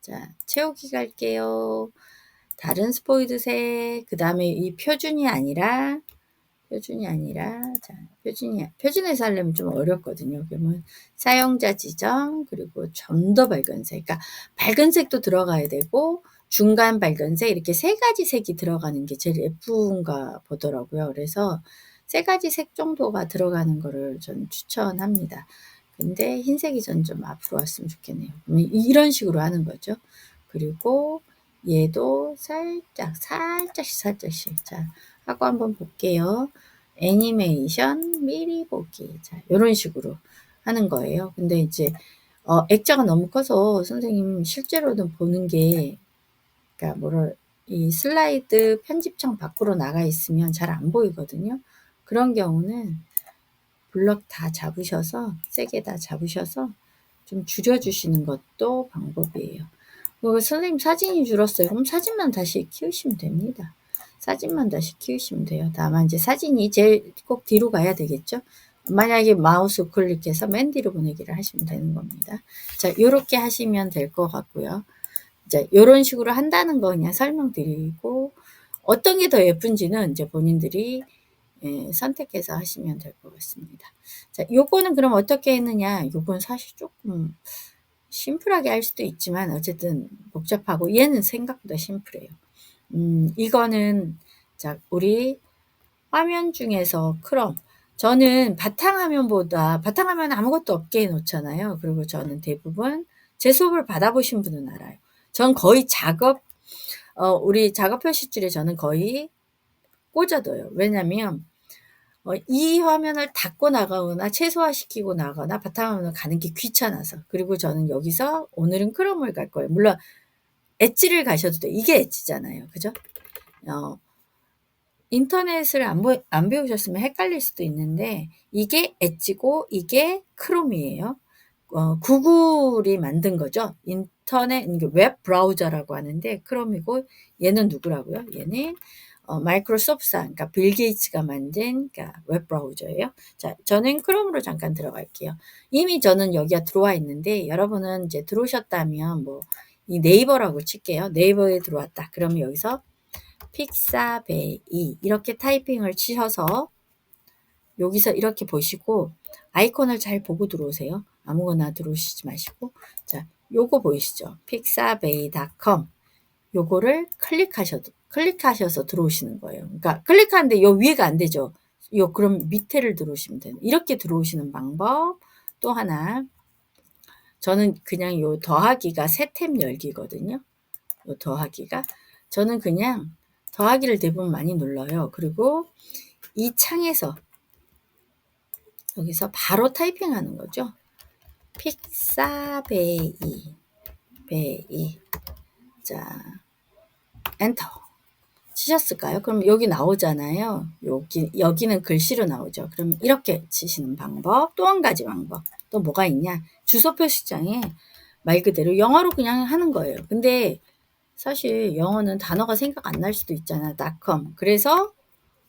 자, 채우기 갈게요. 다른 스포이드색, 그 다음에 이 표준이 아니라, 자, 표준에서 하려면 좀 어렵거든요. 그러면 사용자 지정, 그리고 좀 더 밝은색. 그러니까 밝은색도 들어가야 되고, 중간 밝은색, 이렇게 세 가지 색이 들어가는 게 제일 예쁜가 보더라고요. 그래서 세 가지 색 정도가 들어가는 거를 저는 추천합니다. 근데 흰색이 전 좀 앞으로 왔으면 좋겠네요. 이런 식으로 하는 거죠. 그리고 얘도 살짝씩. 자, 하고 한번 볼게요. 애니메이션 미리 보기. 자, 요런 식으로 하는 거예요. 근데 이제, 액자가 너무 커서 선생님 실제로는 보는 게, 그러니까 이 슬라이드 편집창 밖으로 나가 있으면 잘 안 보이거든요. 그런 경우는 블럭 다 잡으셔서, 세게 다 잡으셔서 좀 줄여주시는 것도 방법이에요. 선생님 사진이 줄었어요. 그럼 사진만 다시 키우시면 됩니다. 사진만 다시 키우시면 돼요. 다만 이제 사진이 제일 꼭 뒤로 가야 되겠죠. 만약에 마우스 클릭해서 맨 뒤로 보내기를 하시면 되는 겁니다. 자, 요렇게 하시면 될 것 같고요. 이제 요런 식으로 한다는 거 그냥 설명드리고 어떤 게 더 예쁜지는 이제 본인들이 선택해서 하시면 될 것 같습니다. 자, 요거는 그럼 어떻게 했느냐? 요건 사실 조금 심플하게 할 수도 있지만 어쨌든 복잡하고 얘는 생각보다 심플해요. 이거는 자, 우리 화면 중에서 크롬. 저는 바탕화면 아무것도 없게 해 놓잖아요. 그리고 저는 대부분 제 수업을 받아보신 분은 알아요. 전 거의 우리 작업 표시줄에 저는 거의 꽂아둬요. 왜냐면 이 화면을 닫고 나가거나 최소화시키고 나가거나 바탕화면을 가는 게 귀찮아서. 그리고 저는 여기서 오늘은 크롬을 갈 거예요. 물론 엣지를 가셔도 돼요. 이게 엣지잖아요. 그죠? 인터넷을 안 배우셨으면 헷갈릴 수도 있는데 이게 엣지고 이게 크롬이에요. 구글이 만든 거죠. 인터넷 웹 브라우저라고 하는데 크롬이고 얘는 누구라고요? 얘는 마이크로소프트사, 그러니까 빌 게이츠가 만든 그러니까 웹 브라우저예요. 자, 저는 크롬으로 잠깐 들어갈게요. 이미 저는 여기가 들어와 있는데 여러분은 이제 들어오셨다면 이 네이버라고 칠게요. 네이버에 들어왔다. 그러면 여기서 픽사베이 이렇게 타이핑을 치셔서 여기서 이렇게 보시고 아이콘을 잘 보고 들어오세요. 아무거나 들어오시지 마시고 자, 요거 보이시죠? pixabay.com 요거를 클릭하셔서 들어오시는 거예요. 그러니까 클릭하는데 요 위에가 안 되죠. 그럼 밑에를 들어오시면 돼요. 이렇게 들어오시는 방법. 또 하나 저는 그냥 요 더하기가 새 탭 열기거든요. 요 더하기가 저는 그냥 더하기를 대부분 많이 눌러요. 그리고 이 창에서 여기서 바로 타이핑하는 거죠. 픽사베이 베이 자 엔터 치셨을까요? 그럼 여기 나오잖아요. 여기는 글씨로 나오죠. 그럼 이렇게 치시는 방법. 또 한 가지 방법. 또 뭐가 있냐? 주소 표시장에 말 그대로 영어로 그냥 하는 거예요. 근데 사실 영어는 단어가 생각 안 날 수도 있잖아. .com. 그래서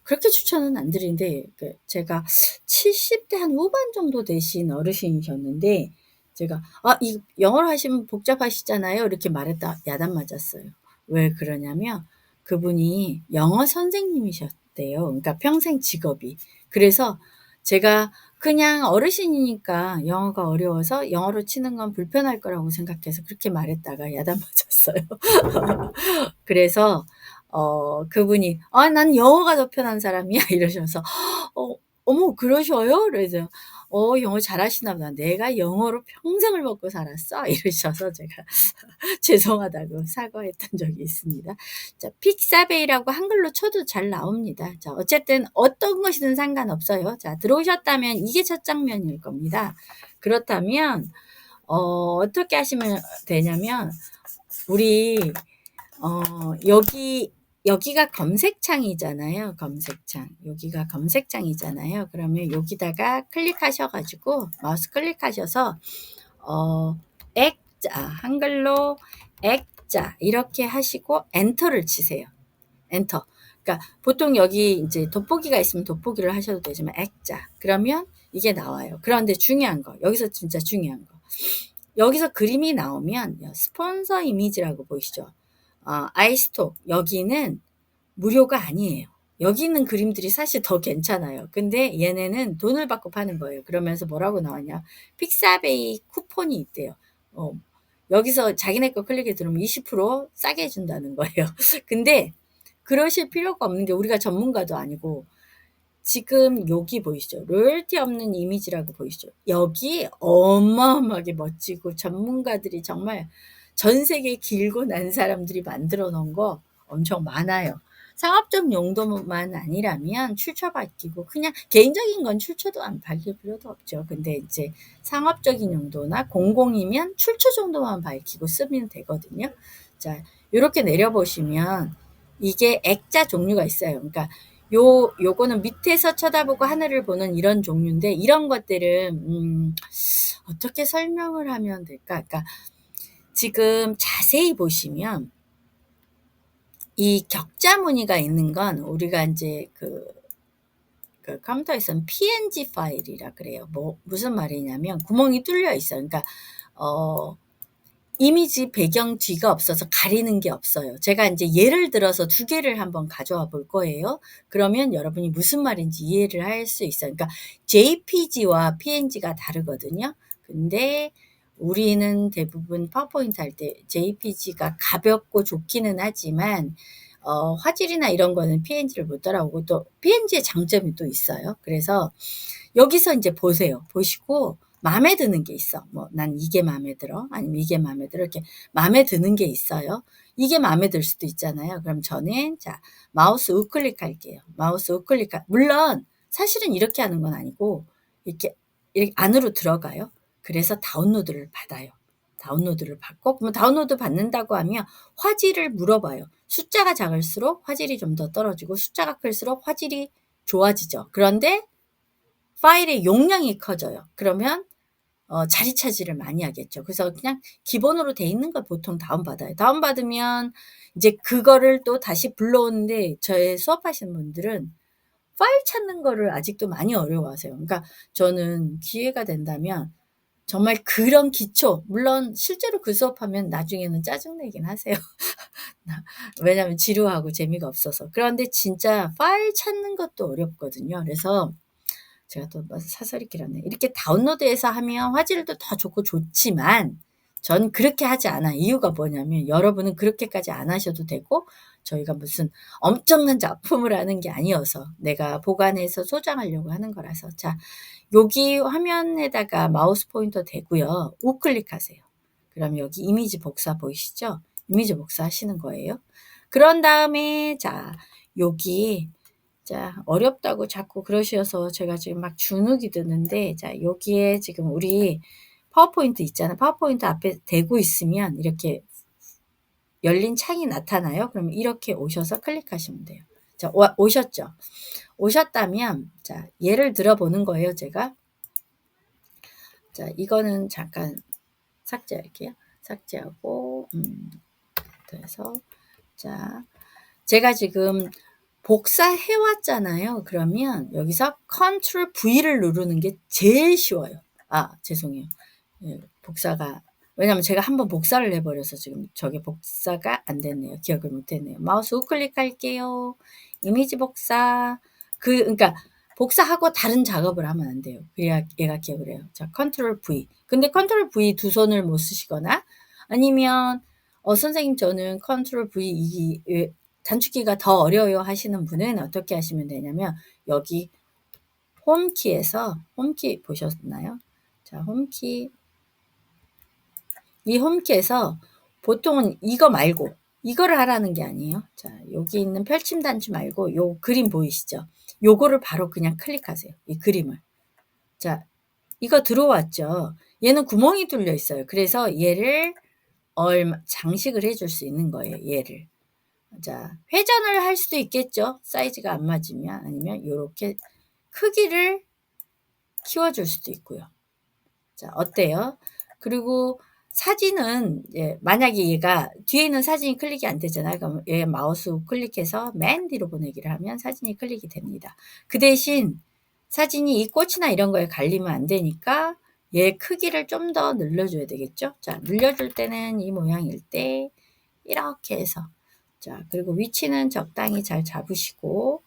그렇게 추천은 안 드리는데 제가 70대 한 후반 정도 되신 어르신이셨는데 제가 이 영어로 하시면 복잡하시잖아요. 이렇게 말했다 야단 맞았어요. 왜 그러냐면 그분이 영어 선생님이셨대요. 그러니까 평생 직업이. 그래서 제가 그냥 어르신이니까 영어가 어려워서 영어로 치는 건 불편할 거라고 생각해서 그렇게 말했다가 야단 맞았어요. 그래서 그분이 난 영어가 더 편한 사람이야." 이러셔서 어 "어머 그러셔요?" 그래서 영어 잘하시나 보다. "내가 영어로 평생을 먹고 살았어." 이러셔서 제가 죄송하다고 사과했던 적이 있습니다. 자, 픽사베이라고 한글로 쳐도 잘 나옵니다. 자, 어쨌든 어떤 것이든 상관없어요. 자, 들어오셨다면 이게 첫 장면일 겁니다. 그렇다면 어떻게 하시면 되냐면 우리 여기가 검색창이잖아요. 검색창. 여기가 검색창이잖아요. 그러면 여기다가 클릭하셔 가지고 마우스 클릭하셔서 어 액자 한글로 액자 이렇게 하시고 엔터를 치세요. 엔터. 그러니까 보통 여기 이제 돋보기가 있으면 돋보기를 하셔도 되지만 액자. 그러면 이게 나와요. 그런데 중요한 거. 여기서 진짜 중요한 거. 여기서 그림이 나오면 스폰서 이미지라고 보이시죠? 아이스톡 여기는 무료가 아니에요. 여기 있는 그림들이 사실 더 괜찮아요. 근데 얘네는 돈을 받고 파는 거예요. 그러면서 뭐라고 나왔냐? 픽사베이 쿠폰이 있대요. 여기서 자기네 거 클릭해 들으면 20% 싸게 해준다는 거예요. 근데 그러실 필요가 없는 게 우리가 전문가도 아니고 지금 여기 보이시죠? 로열티 없는 이미지라고 보이시죠? 여기 어마어마하게 멋지고 전문가들이 정말 전 세계 길고 난 사람들이 만들어 놓은 거 엄청 많아요. 상업적 용도만 아니라면 출처 밝히고 그냥 개인적인 건 출처도 안 밝힐 필요도 없죠. 근데 이제 상업적인 용도나 공공이면 출처 정도만 밝히고 쓰면 되거든요. 자, 요렇게 내려보시면 이게 액자 종류가 있어요. 그러니까 요거는 밑에서 쳐다보고 하늘을 보는 이런 종류인데 이런 것들은 어떻게 설명을 하면 될까? 그러니까 지금 자세히 보시면 이 격자 무늬가 있는 건 우리가 인제 그 컴퓨터에서는 PNG 파일이라 그래요. 무슨 말이냐면 구멍이 뚫려 있어요. 그러니까 어 이미지 배경 뒤가 없어서 가리는 게 없어요. 제가 인제 예를 들어서 2개를 한번 가져와 볼 거예요. 그러면 여러분이 무슨 말인지 이해를 할 수 있어요. 그러니까 JPG와 PNG가 다르거든요. 근데 우리는 대부분 파워포인트 할 때 JPG가 가볍고 좋기는 하지만 화질이나 이런 거는 PNG를 못 따라오고 또 PNG의 장점이 또 있어요. 그래서 여기서 인제 보세요. 보시고 마음에 드는 게 있어. 뭐 '난 이게 마음에 들어.' 아니면 '이게 마음에 들어.' 이렇게 마음에 드는 게 있어요. 이게 마음에 들 수도 있잖아요. 그럼 저는 자 마우스 우클릭할게요. 마우스 우클릭하 물론 사실은 이렇게 하는 건 아니고 이렇게 안으로 들어가요. 그래서 다운로드를 받아요. 다운로드를 받고 그러면 다운로드 받는다고 하면 화질을 물어봐요. 숫자가 작을수록 화질이 좀 더 떨어지고 숫자가 클수록 화질이 좋아지죠. 그런데 파일의 용량이 커져요. 그러면 자리 차지를 많이 하겠죠. 그래서 그냥 기본으로 돼 있는 걸 보통 다운받아요. 다운받으면 이제 그거를 또 다시 불러오는데 저의 수업하시는 분들은 파일 찾는 거를 아직도 많이 어려워하세요. 그러니까 저는 기회가 된다면 정말 그런 기초 물론 실제로 그 수업하면 나중에는 짜증내긴 하세요. 왜냐하면 지루하고 재미가 없어서. 그런데 진짜 파일 찾는 것도 어렵거든요. 그래서 제가 또 사설이 길었네. 이렇게 다운로드해서 하면 화질도 더 좋고 좋지만 전 그렇게 하지 않아요. 이유가 뭐냐면 여러분은 그렇게까지 안 하셔도 되고 저희가 무슨 엄청난 작품을 하는 게 아니어서 내가 보관해서 소장하려고 하는 거라서. 자, 여기 화면에다가 마우스 포인터 대고요. 우클릭하세요. 그럼 여기 이미지 복사 보이시죠? 이미지 복사하시는 거예요. 그런 다음에 자, 여기 자, 어렵다고 자꾸 그러셔서 제가 지금 막 주눅이 드는데 자, 여기에 지금 우리 파워포인트 있잖아요. 파워포인트 앞에 대고 있으면 이렇게 열린 창이 나타나요. 그럼 이렇게 오셔서 클릭하시면 돼요. 자, 오셨죠? 오셨다면 자, 예를 들어 보는 거예요, 제가. 자, 이거는 잠깐 삭제할게요. 삭제하고 그래서 자, 제가 지금 복사해 왔잖아요. 그러면 여기서 컨트롤 V를 누르는 게 제일 쉬워요. 죄송해요. 예, 복사가 왜냐면 제가 한번 복사를 해버려서 지금 저게 복사가 안 됐네요. 기억을 못 했네요. 마우스 우클릭할게요. 이미지 복사. 그러니까 복사하고 다른 작업을 하면 안 돼요. 그래야 얘가 기억을 해요. 자, 컨트롤 V. 근데 컨트롤 V 두 손을 못 쓰시거나 아니면 선생님 저는 컨트롤 V 단축키가 더 어려워요 하시는 분은 어떻게 하시면 되냐면 여기 홈키에서 홈키 보셨나요? 자, 홈키 이 홈키에서 보통은 이거 말고 이거를 하라는 게 아니에요. 자, 여기 있는 펼침 단추 말고 요 그림 보이시죠? 요거를 바로 그냥 클릭하세요. 이 그림을. 자, 이거 들어왔죠? 얘는 구멍이 뚫려 있어요. 그래서 얘를 장식을 해줄 수 있는 거예요. 얘를. 자, 회전을 할 수도 있겠죠? 사이즈가 안 맞으면. 아니면 요렇게 크기를 키워줄 수도 있고요. 자, 어때요? 그리고 사진은 만약에 얘가 뒤에 있는 사진이 클릭이 안 되잖아요. 그럼 얘 마우스 클릭해서 맨 뒤로 보내기를 하면 사진이 클릭이 됩니다. 그 대신 사진이 이 꽃이나 이런 거에 갈리면 안 되니까 얘 크기를 좀 더 늘려줘야 되겠죠? 자, 늘려줄 때는 이 모양일 때 이렇게 해서 자, 그리고 위치는 적당히 잘 잡으시고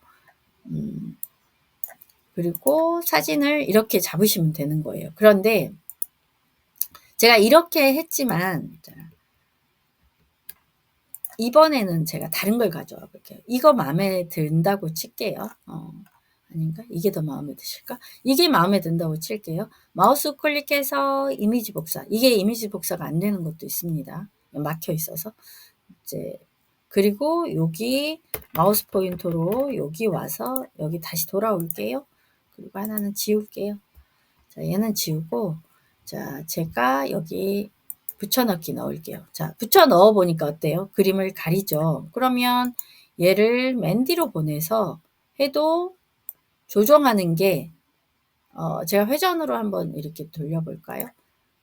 그리고 사진을 이렇게 잡으시면 되는 거예요. 그런데 제가 이렇게 했지만 이번에는 제가 다른 걸 가져와 볼게요. 이거 마음에 든다고 칠게요. 아닌가? 이게 더 마음에 드실까? 이게 마음에 든다고 칠게요. 마우스 클릭해서 이미지 복사. 이게 이미지 복사가 안 되는 것도 있습니다. 막혀 있어서. 이제 그리고 여기 마우스 포인터로 여기 와서 여기 다시 돌아올게요. 그리고 하나는 지울게요. 자, 얘는 지우고 자, 제가 여기 붙여넣기 넣을게요. 자, 붙여 넣어 보니까 어때요? 그림을 가리죠. 그러면 얘를 맨 뒤로 보내서 해도 조정하는 게 제가 회전으로 한번 이렇게 돌려볼까요?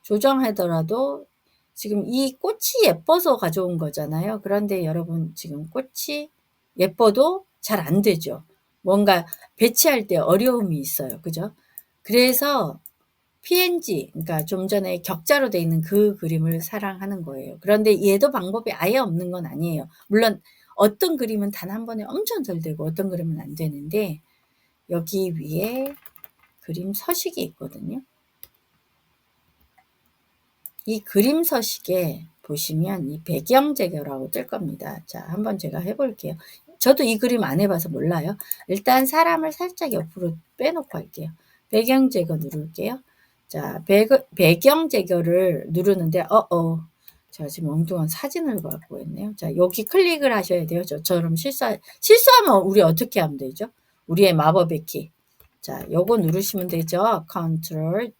조정하더라도 지금 이 꽃이 예뻐서 가져온 거잖아요. 그런데 여러분 지금 꽃이 예뻐도 잘 안 되죠. 뭔가 배치할 때 어려움이 있어요. 그죠? 그래서 PNG, 그러니까 좀 전에 격자로 돼 있는 그 그림을 사랑하는 거예요. 그런데 얘도 방법이 아예 없는 건 아니에요. 물론 어떤 그림은 단 한 번에 엄청 잘 되고 어떤 그림은 안 되는데 여기 위에 그림 서식이 있거든요. 이 그림 서식에 보시면 이 배경 제거라고 뜰 겁니다. 자, 한번 제가 해볼게요. 저도 이 그림 안 해봐서 몰라요. 일단 사람을 살짝 옆으로 빼놓고 할게요. 배경 제거 누를게요. 자, 배경 제거를 누르는데, 제가 지금 엉뚱한 사진을 갖고 있네요. 자, 여기 클릭을 하셔야 돼요. 저처럼 실수하면 우리 어떻게 하면 되죠? 우리의 마법의 키. 자, 요거 누르시면 되죠. 컨트롤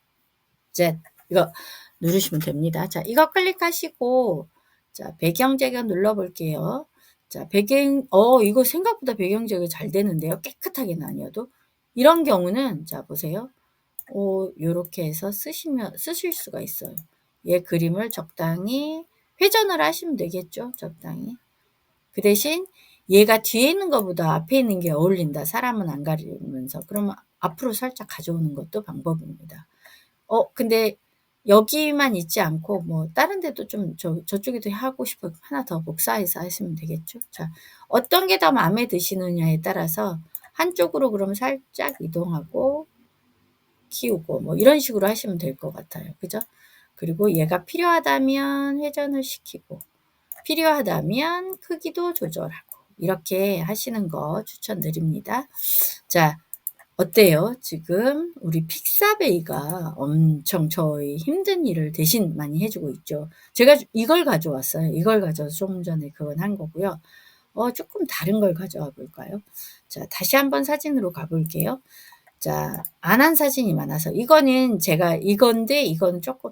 Z. 이거 누르시면 됩니다. 자, 이거 클릭하시고, 자, 배경 제거 눌러볼게요. 자, 이거 생각보다 배경 제거 잘 되는데요. 깨끗하게는 아니어도. 이런 경우는, 자, 보세요. 요렇게 해서 쓰실 수가 있어요. 얘 그림을 적당히 회전을 하시면 되겠죠. 적당히. 그 대신 얘가 뒤에 있는 것보다 앞에 있는 게 어울린다. 사람은 안 가리면서. 그러면 앞으로 살짝 가져오는 것도 방법입니다. 근데 여기만 있지 않고 뭐 다른 데도 좀 저쪽에도 하고 싶어요. 하나 더 복사해서 하시면 되겠죠. 자, 어떤 게 더 마음에 드시느냐에 따라서 한쪽으로 그럼 살짝 이동하고 키우고 뭐 이런 식으로 하시면 될 것 같아요. 그죠? 그리고 얘가 필요하다면 회전을 시키고 필요하다면 크기도 조절하고 이렇게 하시는 거 추천드립니다. 자, 어때요? 지금 우리 픽사베이가 엄청 저희 힘든 일을 대신 많이 해주고 있죠. 제가 이걸 가져왔어요. 이걸 가져와서 좀 전에 그건 한 거고요. 조금 다른 걸 가져와 볼까요? 자, 다시 한번 사진으로 가볼게요. 자, 안 한 사진이 많아서 이거는 제가 이건데 이거는 조금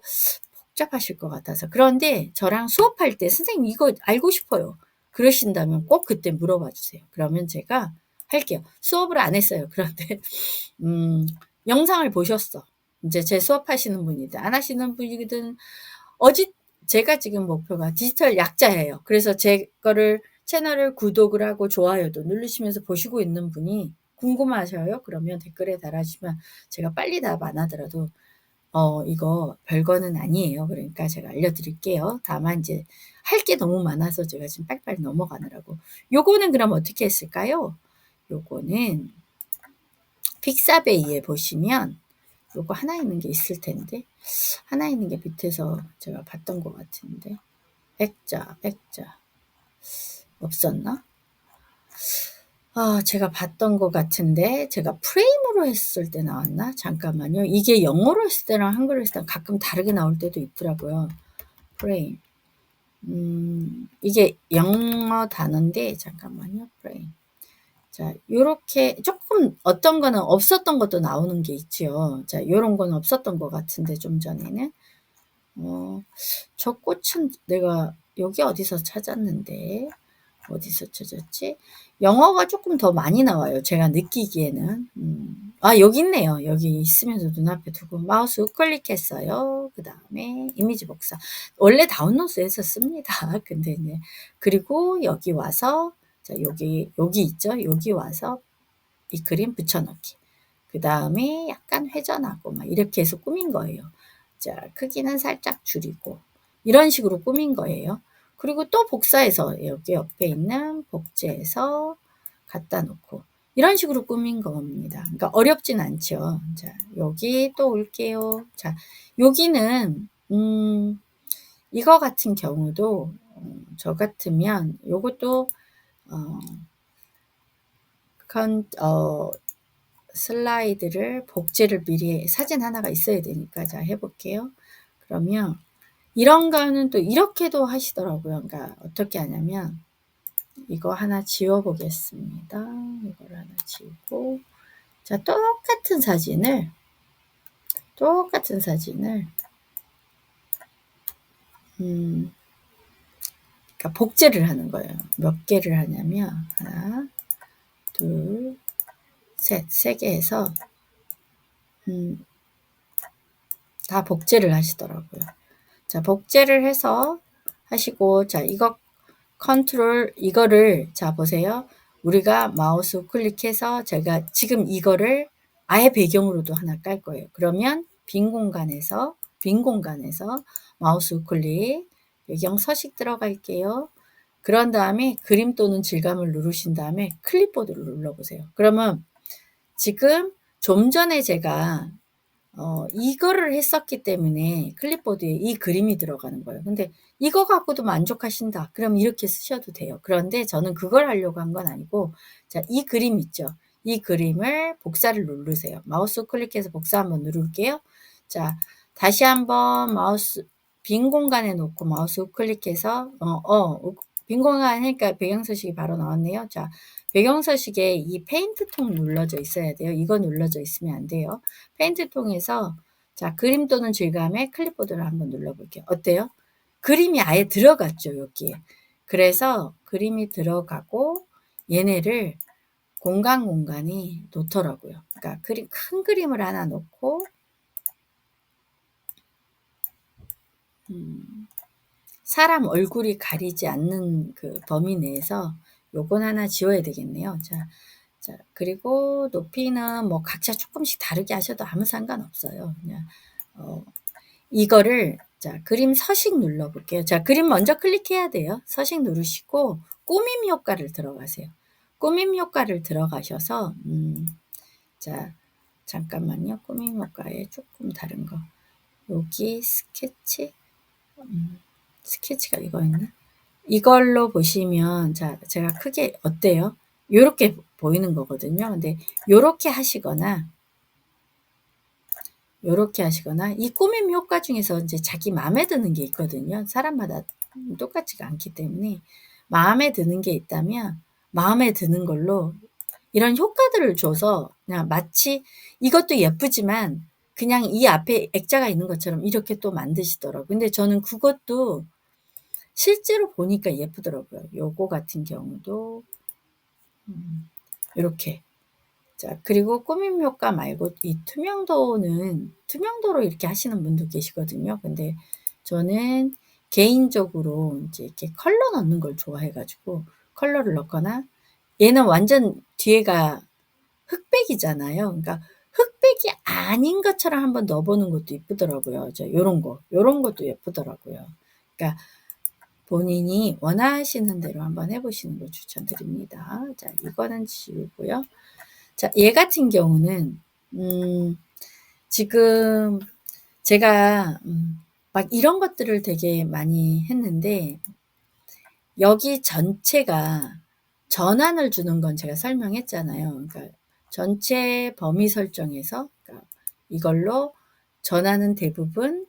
복잡하실 것 같아서 그런데 저랑 수업할 때 선생님 이거 알고 싶어요. 그러신다면 꼭 그때 물어봐 주세요. 그러면 제가 할게요. 수업을 안 했어요. 그런데 영상을 보셨어. 이제 제 수업하시는 분이든 안 하시는 분이든 제가 지금 목표가 디지털 약자예요. 그래서 제 거를 채널을 구독을 하고 좋아요도 누르시면서 보시고 있는 분이 궁금하셔요? 그러면 댓글에 달아주시면 제가 빨리 답 안 하더라도 이거 별거는 아니에요. 그러니까 제가 알려드릴게요. 다만 이제 할 게 너무 많아서 제가 지금 빨리빨리 넘어가느라고. 요거는 그럼 어떻게 했을까요? 요거는 픽사베이에 보시면 요거 하나 있는 게 있을 텐데, 하나 있는 게 밑에서 제가 봤던 것 같은데, 액자 없었나? 제가 봤던 것 같은데, 제가 프레임으로 했을 때 나왔나? 잠깐만요. 이게 영어로 했을 때랑 한글로 했을 때랑 가끔 다르게 나올 때도 있더라고요. 프레임. 이게 영어 단어인데, 잠깐만요. 프레임. 자, 요렇게 조금 어떤 거는 없었던 것도 나오는 게 있죠. 자, 요런 건 없었던 것 같은데, 좀 전에는. 저 꽃은 내가 여기 어디서 찾았는데, 어디서 찾았지? 영어가 조금 더 많이 나와요. 제가 느끼기에는. 여기 있네요. 여기 있으면서 눈앞에 두고 마우스 우클릭했어요. 그 다음에 이미지 복사. 원래 다운로드해서 씁니다. 근데 이제 그리고 여기 와서 자 여기 있죠. 여기 와서 이 그림 붙여넣기. 그 다음에 약간 회전하고 막 이렇게 해서 꾸민 거예요. 자, 크기는 살짝 줄이고 이런 식으로 꾸민 거예요. 그리고 또 복사해서 여기 옆에 있는 복제해서 갖다 놓고 이런 식으로 꾸민 겁니다. 그러니까 어렵진 않죠. 자, 여기 또 올게요. 자, 여기는 이거 같은 경우도 저 같으면 요것도 슬라이드를 복제를 미리 사진 하나가 있어야 되니까 자 해볼게요. 그러면 이런 거는 또 이렇게도 하시더라고요. 그러니까 어떻게 하냐면 이거 하나 지워 보겠습니다. 이걸 하나 지우고 자 똑같은 사진을 그러니까 복제를 하는 거예요. 몇 개를 하냐면 하나, 둘, 셋, 세 개 해서 다 복제를 하시더라고요. 자, 복제를 해서 하시고 자, 이거 컨트롤 이거를 자 보세요. 우리가 마우스 우클릭해서 제가 지금 이거를 아예 배경으로도 하나 깔 거예요. 그러면 빈 공간에서 마우스 우클릭 배경 서식 들어갈게요. 그런 다음에 그림 또는 질감을 누르신 다음에 클립보드를 눌러보세요. 그러면 지금 좀 전에 제가 이거를 했었기 때문에 클립보드에 이 그림이 들어가는 거예요. 근데 이거 갖고도 만족하신다. 그럼 이렇게 쓰셔도 돼요. 그런데 저는 그걸 하려고 한 건 아니고, 자, 이 그림 있죠? 이 그림을 복사를 누르세요. 마우스 클릭해서 복사 한번 누를게요. 자, 다시 한번 마우스, 빈 공간에 놓고 마우스 클릭해서, 빈 공간이니까 배경 서식이 바로 나왔네요. 자, 배경 서식에 이 페인트 통 눌러져 있어야 돼요. 이거 눌러져 있으면 안 돼요. 페인트 통에서 자 그림 또는 질감에 클립보드를 한번 눌러볼게요. 어때요? 그림이 아예 들어갔죠. 여기에. 그래서 그림이 들어가고 얘네를 공간에 놓더라고요. 그러니까 큰 그림을 하나 놓고 사람 얼굴이 가리지 않는 그 범위 내에서 요건 하나 지워야 되겠네요. 자, 그리고 높이는 뭐 각자 조금씩 다르게 하셔도 아무 상관없어요. 그냥, 이거를, 자, 그림 서식 눌러볼게요. 자, 그림 먼저 클릭해야 돼요. 서식 누르시고, 꾸밈 효과를 들어가세요. 꾸밈 효과를 들어가셔서, 자, 잠깐만요. 꾸밈 효과에 조금 다른 거. 여기 스케치가 이거였나? 이걸로 보시면 자 제가 크게 어때요? 요렇게 보이는 거거든요. 근데 요렇게 하시거나 이 꾸밈 효과 중에서 이제 자기 마음에 드는 게 있거든요. 사람마다 똑같지가 않기 때문에 마음에 드는 게 있다면 마음에 드는 걸로 이런 효과들을 줘서 그냥 마치 이것도 예쁘지만 그냥 이 앞에 액자가 있는 것처럼 이렇게 또 만드시더라고요. 근데 저는 그것도 실제로 보니까 예쁘더라고요. 요거 같은 경우도 이렇게 자 그리고 꾸밈 효과 말고 이 투명도로 이렇게 하시는 분도 계시거든요. 근데 저는 개인적으로 이제 이렇게 컬러 넣는 걸 좋아해 가지고 컬러를 넣거나 얘는 완전 뒤에가 흑백이잖아요. 그러니까 흑백이 아닌 것처럼 한번 넣어보는 것도 이쁘더라고요. 요런 것도 예쁘더라고요. 그러니까 본인이 원하시는 대로 한번 해보시는 걸 추천드립니다. 자, 이거는 지우고요. 자, 얘 같은 경우는 지금 제가 막 이런 것들을 되게 많이 했는데 여기 전체가 전환을 주는 건 제가 설명했잖아요. 그러니까 전체 범위 설정에서 그러니까 이걸로 전환은 대부분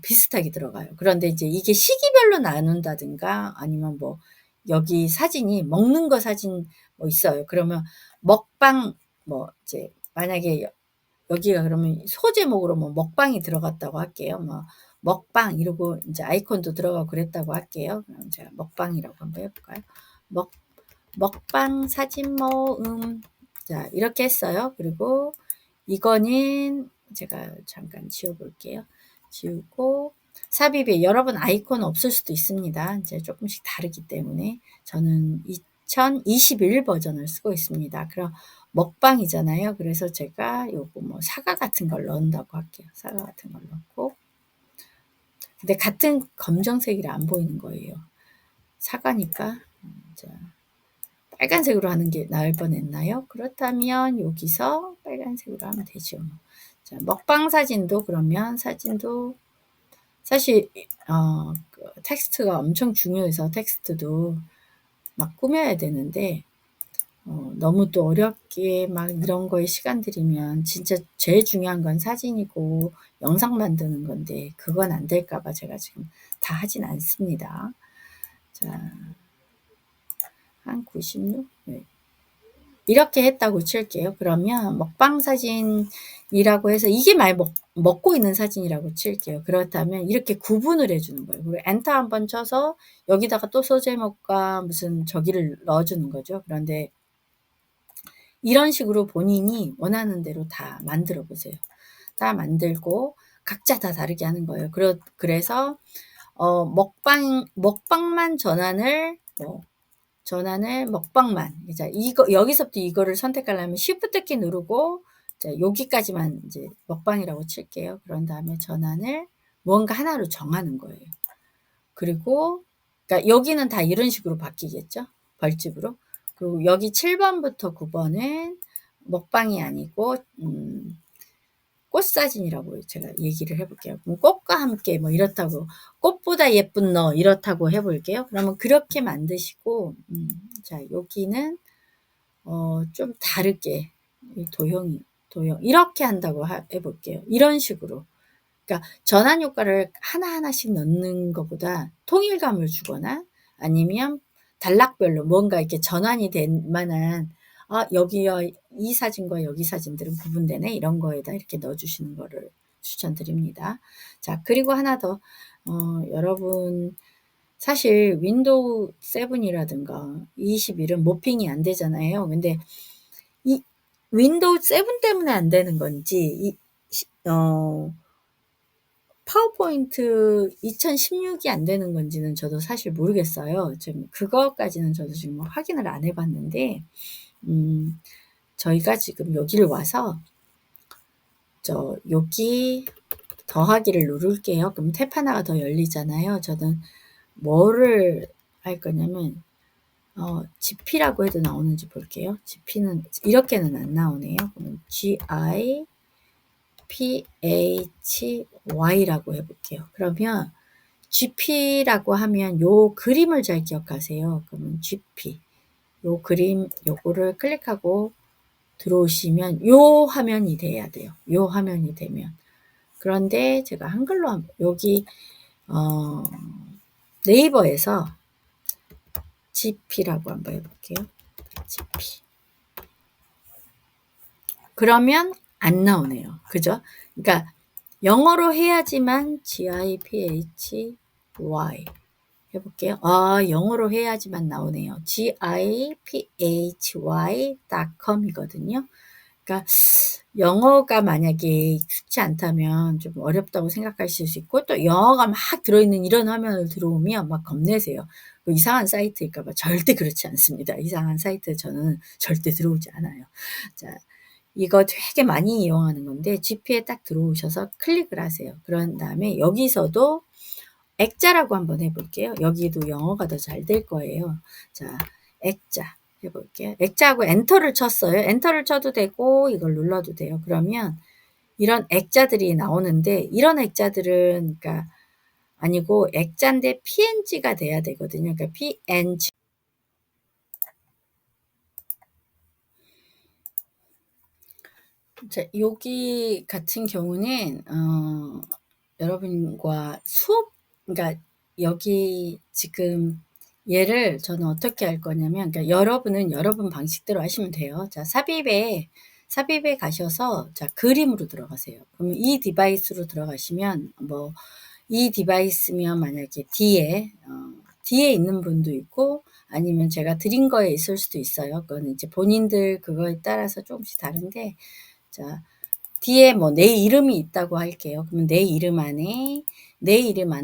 비슷하게 들어가요. 그런데 이제 이게 시기별로 나눈다든가 아니면 뭐 여기 사진이 먹는 거 사진 뭐 있어요. 그러면 먹방 뭐 이제 만약에 여기가 그러면 소제목으로 뭐 먹방이 들어갔다고 할게요. 뭐 먹방 이러고 이제 아이콘도 들어가고 그랬다고 할게요. 그럼 제가 먹방이라고 한번 해볼까요? 먹방 사진 모음. 자, 이렇게 했어요. 그리고 이거는 제가 잠깐 지워볼게요. 지우고 삽입에 여러분 아이콘 없을 수도 있습니다. 이제 조금씩 다르기 때문에 저는 2021 버전을 쓰고 있습니다. 그럼 먹방이잖아요. 그래서 제가 요거 뭐 사과 같은 걸 넣는다고 할게요. 사과 같은 걸 넣고 근데 같은 검정색이라 안 보이는 거예요. 사과니까 자, 빨간색으로 하는 게 나을 뻔했나요? 그렇다면 여기서 빨간색으로 하면 되죠. 자, 먹방 사진도 그러면 사진도 사실 텍스트가 엄청 중요해서 텍스트도 막 꾸며야 되는데 너무 또 어렵게 막 이런 거에 시간 들이면 진짜 제일 중요한 건 사진이고 영상 만드는 건데 그건 안 될까 봐 제가 지금 다 하진 않습니다. 자, 한 96? 네. 이렇게 했다고 칠게요. 그러면 먹방 사진이라고 해서 이게 많이 먹고 있는 사진이라고 칠게요. 그렇다면 이렇게 구분을 해주는 거예요. 그리고 엔터 한번 쳐서 여기다가 또 소제목과 무슨 저기를 넣어주는 거죠. 그런데 이런 식으로 본인이 원하는 대로 다 만들어 보세요. 다 만들고 각자 다 다르게 하는 거예요. 그래서 먹방만 전환을 먹방만. 자, 여기서부터 이거를 선택하려면 Shift 키 누르고, 자, 여기까지만 이제 먹방이라고 칠게요. 그런 다음에 전환을 무언가 하나로 정하는 거예요. 그리고, 그러니까 여기는 다 이런 식으로 바뀌겠죠? 벌집으로. 그리고 여기 7번부터 9번은 먹방이 아니고, 꽃사진이라고 제가 얘기를 해볼게요. 꽃과 함께 뭐 이렇다고 꽃보다 예쁜 너 이렇다고 해볼게요. 그러면 그렇게 만드시고 자 여기는 좀 다르게 도형 이렇게 한다고 해볼게요. 이런 식으로 그러니까 전환 효과를 하나하나씩 넣는 것보다 통일감을 주거나 아니면 단락별로 뭔가 이렇게 전환이 될 만한 여기요 이 사진과 여기 사진들은 구분되네 이런 거에다 이렇게 넣어주시는 거를 추천드립니다. 자 그리고 하나 더 여러분 사실 윈도우 7이라든가 21은 모핑이 안 되잖아요. 근데 이 윈도우 7 때문에 안 되는 건지 파워포인트 2016이 안 되는 건지는 저도 사실 모르겠어요. 지금 그것까지는 저도 지금 확인을 안 해봤는데 저희가 지금 여기를 와서 여기 더하기를 누를게요. 그럼 탭 하나가 더 열리잖아요. 저는 뭐를 할 거냐면 GP라고 해도 나오는지 볼게요. GP는 이렇게는 안 나오네요. 그러면 GIPHY라고 해볼게요. 그러면 GP라고 하면 요 그림을 잘 기억하세요. 그러면 GP 요 그림 요거를 클릭하고 들어오시면 요 화면이 돼야 돼요. 요 화면이 되면 그런데 제가 한글로 여기 네이버에서 GP라고 한번 해볼게요. GP 그러면 안 나오네요. 그죠? 그러니까 영어로 해야지만 GIPHY 해볼게요. 영어로 해야지만 나오네요. giphy.com 이거든요. 그러니까 영어가 만약에 익숙치 않다면 좀 어렵다고 생각하실 수 있고 또 영어가 막 들어있는 이런 화면을 들어오면 막 겁내세요. 이상한 사이트일까 봐 절대 그렇지 않습니다. 이상한 사이트 저는 절대 들어오지 않아요. 자, 이거 되게 많이 이용하는 건데 GP에 딱 들어오셔서 클릭을 하세요. 그런 다음에 여기서도 액자라고 한번 해볼게요. 여기도 영어가 더 잘 될 거예요. 자, 액자 해볼게요. 액자하고 엔터를 쳤어요. 엔터를 쳐도 되고 이걸 눌러도 돼요. 그러면 이런 액자들이 나오는데 이런 액자들은 그러니까 아니고 액자인데 PNG가 돼야 되거든요. 그러니까 PNG. 자, 여기 같은 경우는 여러분과 수업, 그러니까 여기 지금 얘를 저는 어떻게 할 거냐면, 그러니까 여러분은 여러분 방식대로 하시면 돼요. 자, 삽입에 가셔서 자, 그림으로 들어가세요. 그러면 이 디바이스로 들어가시면 뭐 이 디바이스면 만약에 D에 있는 분도 있고 아니면 제가 드린 거에 있을 수도 있어요. 그건 이제 본인들 그거에 따라서 조금씩 다른데 자, 뒤에 뭐 내 이름이 있다고 할게요. 그러면 내 이름 안에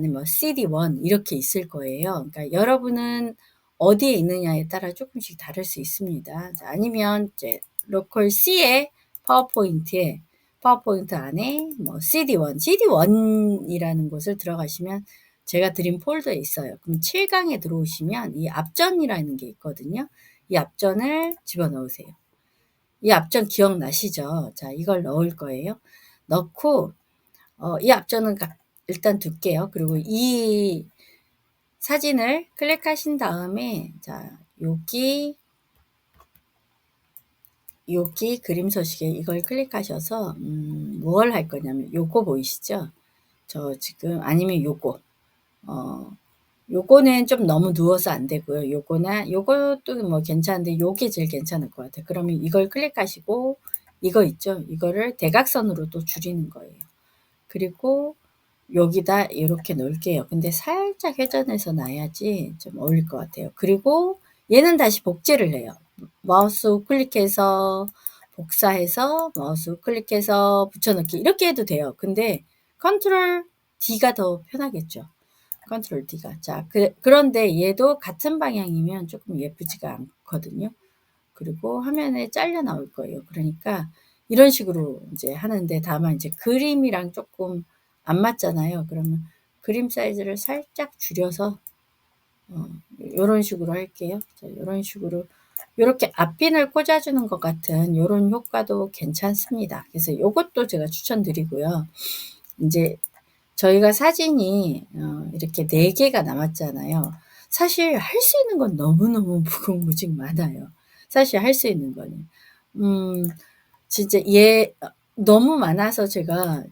뭐 CD1 이렇게 있을 거예요. 그러니까 여러분은 어디에 있느냐에 따라 조금씩 다를 수 있습니다. 자, 아니면 이제 로컬 C에 파워포인트 안에 뭐 CD1이라는 곳을 들어가시면 제가 드린 폴더에 있어요. 그럼 7강에 들어오시면 이 앞전이라는 게 있거든요. 이 앞전을 집어넣으세요. 이 앞전 기억나시죠? 자, 이걸 넣을 거예요. 넣고 이 앞전은 일단 둘게요. 그리고 이 사진을 클릭하신 다음에 자, 여기 그림 서식에 이걸 클릭하셔서 뭘 할 거냐면 요거 보이시죠? 저 지금 아니면 요거는 좀 너무 누워서 안 되고요. 요것도 뭐 괜찮은데 요게 제일 괜찮을 것 같아요. 그러면 이걸 클릭하시고 이거 있죠? 이거를 대각선으로 또 줄이는 거예요. 그리고 여기다 이렇게 놓을게요. 근데 살짝 회전해서 놔야지 좀 어울릴 것 같아요. 그리고 얘는 다시 복제를 해요. 마우스 우클릭해서 복사해서 마우스 우클릭해서 붙여넣기 이렇게 해도 돼요. 근데 컨트롤 D가 더 편하겠죠. 컨트롤 D가. 자, 그런데 얘도 같은 방향이면 조금 예쁘지가 않거든요. 그리고 화면에 잘려 나올 거예요. 그러니까 이런 식으로 이제 하는데 다만 이제 그림이랑 조금 안 맞잖아요. 그러면 그림 사이즈를 살짝 줄여서 요런 식으로 할게요. 자, 요런 식으로 요렇게 앞핀을 꽂아주는 것 같은 요런 효과도 괜찮습니다. 그래서 요것도 제가 추천드리고요. 이제 저희가 사진이 이렇게 4개가 남았잖아요. 사실 할 수 있는 건 너무너무 무궁무진 많아요. 사실 할 수 있는 거는. 진짜 너무 많아서 제가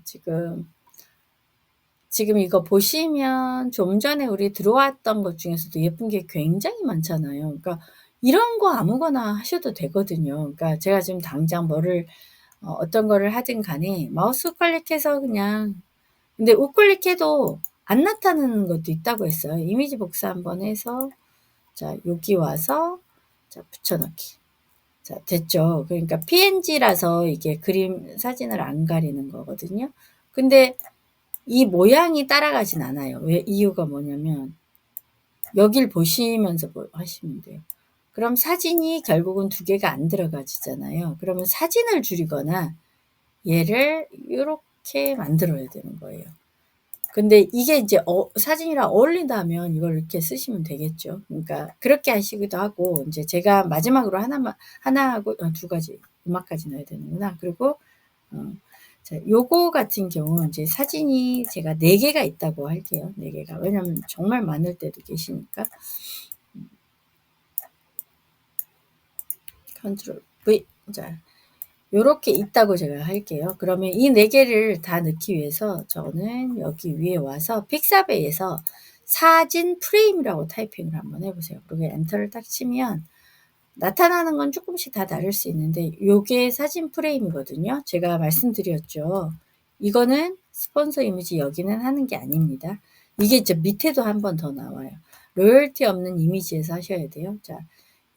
지금 이거 보시면 좀 전에 우리 들어왔던 것 중에서도 예쁜 게 굉장히 많잖아요. 그러니까 이런 거 아무거나 하셔도 되거든요. 그러니까 제가 지금 당장 어떤 거를 하든 간에 마우스 우클릭해서 그냥 근데 우클릭해도 안 나타나는 것도 있다고 했어요. 이미지 복사 한번 해서 자, 여기 와서 자, 붙여넣기. 자, 됐죠. 그러니까 PNG라서 이게 사진을 안 가리는 거거든요. 근데 이 모양이 따라가진 않아요. 왜 이유가 뭐냐면 여길 보시면서 하시면 돼요. 그럼 사진이 결국은 2개가 안 들어가지잖아요. 그러면 사진을 줄이거나 얘를 이렇게 만들어야 되는 거예요. 근데 이게 이제 사진이랑 어울린다면 이걸 이렇게 쓰시면 되겠죠. 그러니까 그렇게 하시기도 하고 이제 제가 마지막으로 하나 하고 2가지 음악까지 넣어야 되는구나. 그리고 자, 요거 같은 경우 이제 사진이 제가 4개가 있다고 할게요. 4개가. 왜냐면 정말 많을 때도 계시니까. 컨트롤 V. 자, 요렇게 있다고 제가 할게요. 그러면 이 4개를 다 넣기 위해서 저는 여기 위에 와서 픽사베이에서 사진 프레임이라고 타이핑을 한번 해보세요. 그리고 엔터를 딱 치면 나타나는 건 조금씩 다 다를 수 있는데 요게 사진 프레임이거든요. 제가 말씀드렸죠. 이거는 스폰서 이미지 여기는 하는 게 아닙니다. 이게 이제 밑에도 한 번 더 나와요. 로열티 없는 이미지에서 하셔야 돼요. 자,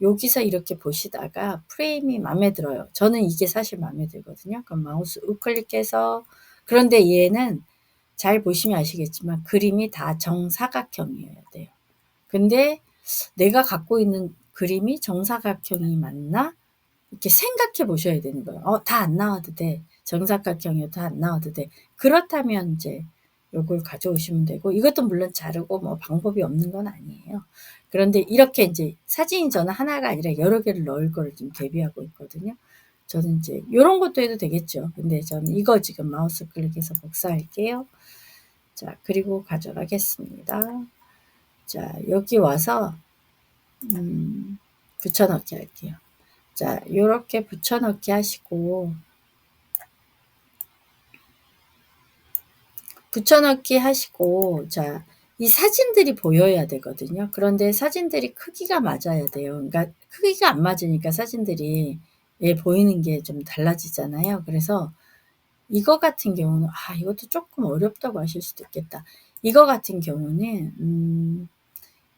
여기서 이렇게 보시다가 프레임이 마음에 들어요. 저는 이게 사실 마음에 들거든요. 그럼 마우스 우클릭해서 그런데 얘는 잘 보시면 아시겠지만 그림이 다 정사각형이어야 돼요. 근데 내가 갖고 있는 그림이 정사각형이 맞나? 이렇게 생각해 보셔야 되는 거예요. 다 안 나와도 돼. 정사각형이어도 다 안 나와도 돼. 그렇다면 이제 요걸 가져오시면 되고, 이것도 물론 자르고 뭐 방법이 없는 건 아니에요. 그런데 이렇게 이제 사진이 저는 하나가 아니라 여러 개를 넣을 거를 지금 대비하고 있거든요. 저는 이제 요런 것도 해도 되겠죠. 근데 저는 이거 지금 마우스 클릭해서 복사할게요. 자, 그리고 가져가겠습니다. 자, 여기 와서 붙여넣기 할게요. 자, 요렇게 붙여넣기 하시고, 자, 이 사진들이 보여야 되거든요. 그런데 사진들이 크기가 맞아야 돼요. 그러니까 크기가 안 맞으니까 사진들이 보이는 게 좀 달라지잖아요. 그래서 이거 같은 경우는, 이것도 조금 어렵다고 하실 수도 있겠다. 이거 같은 경우는,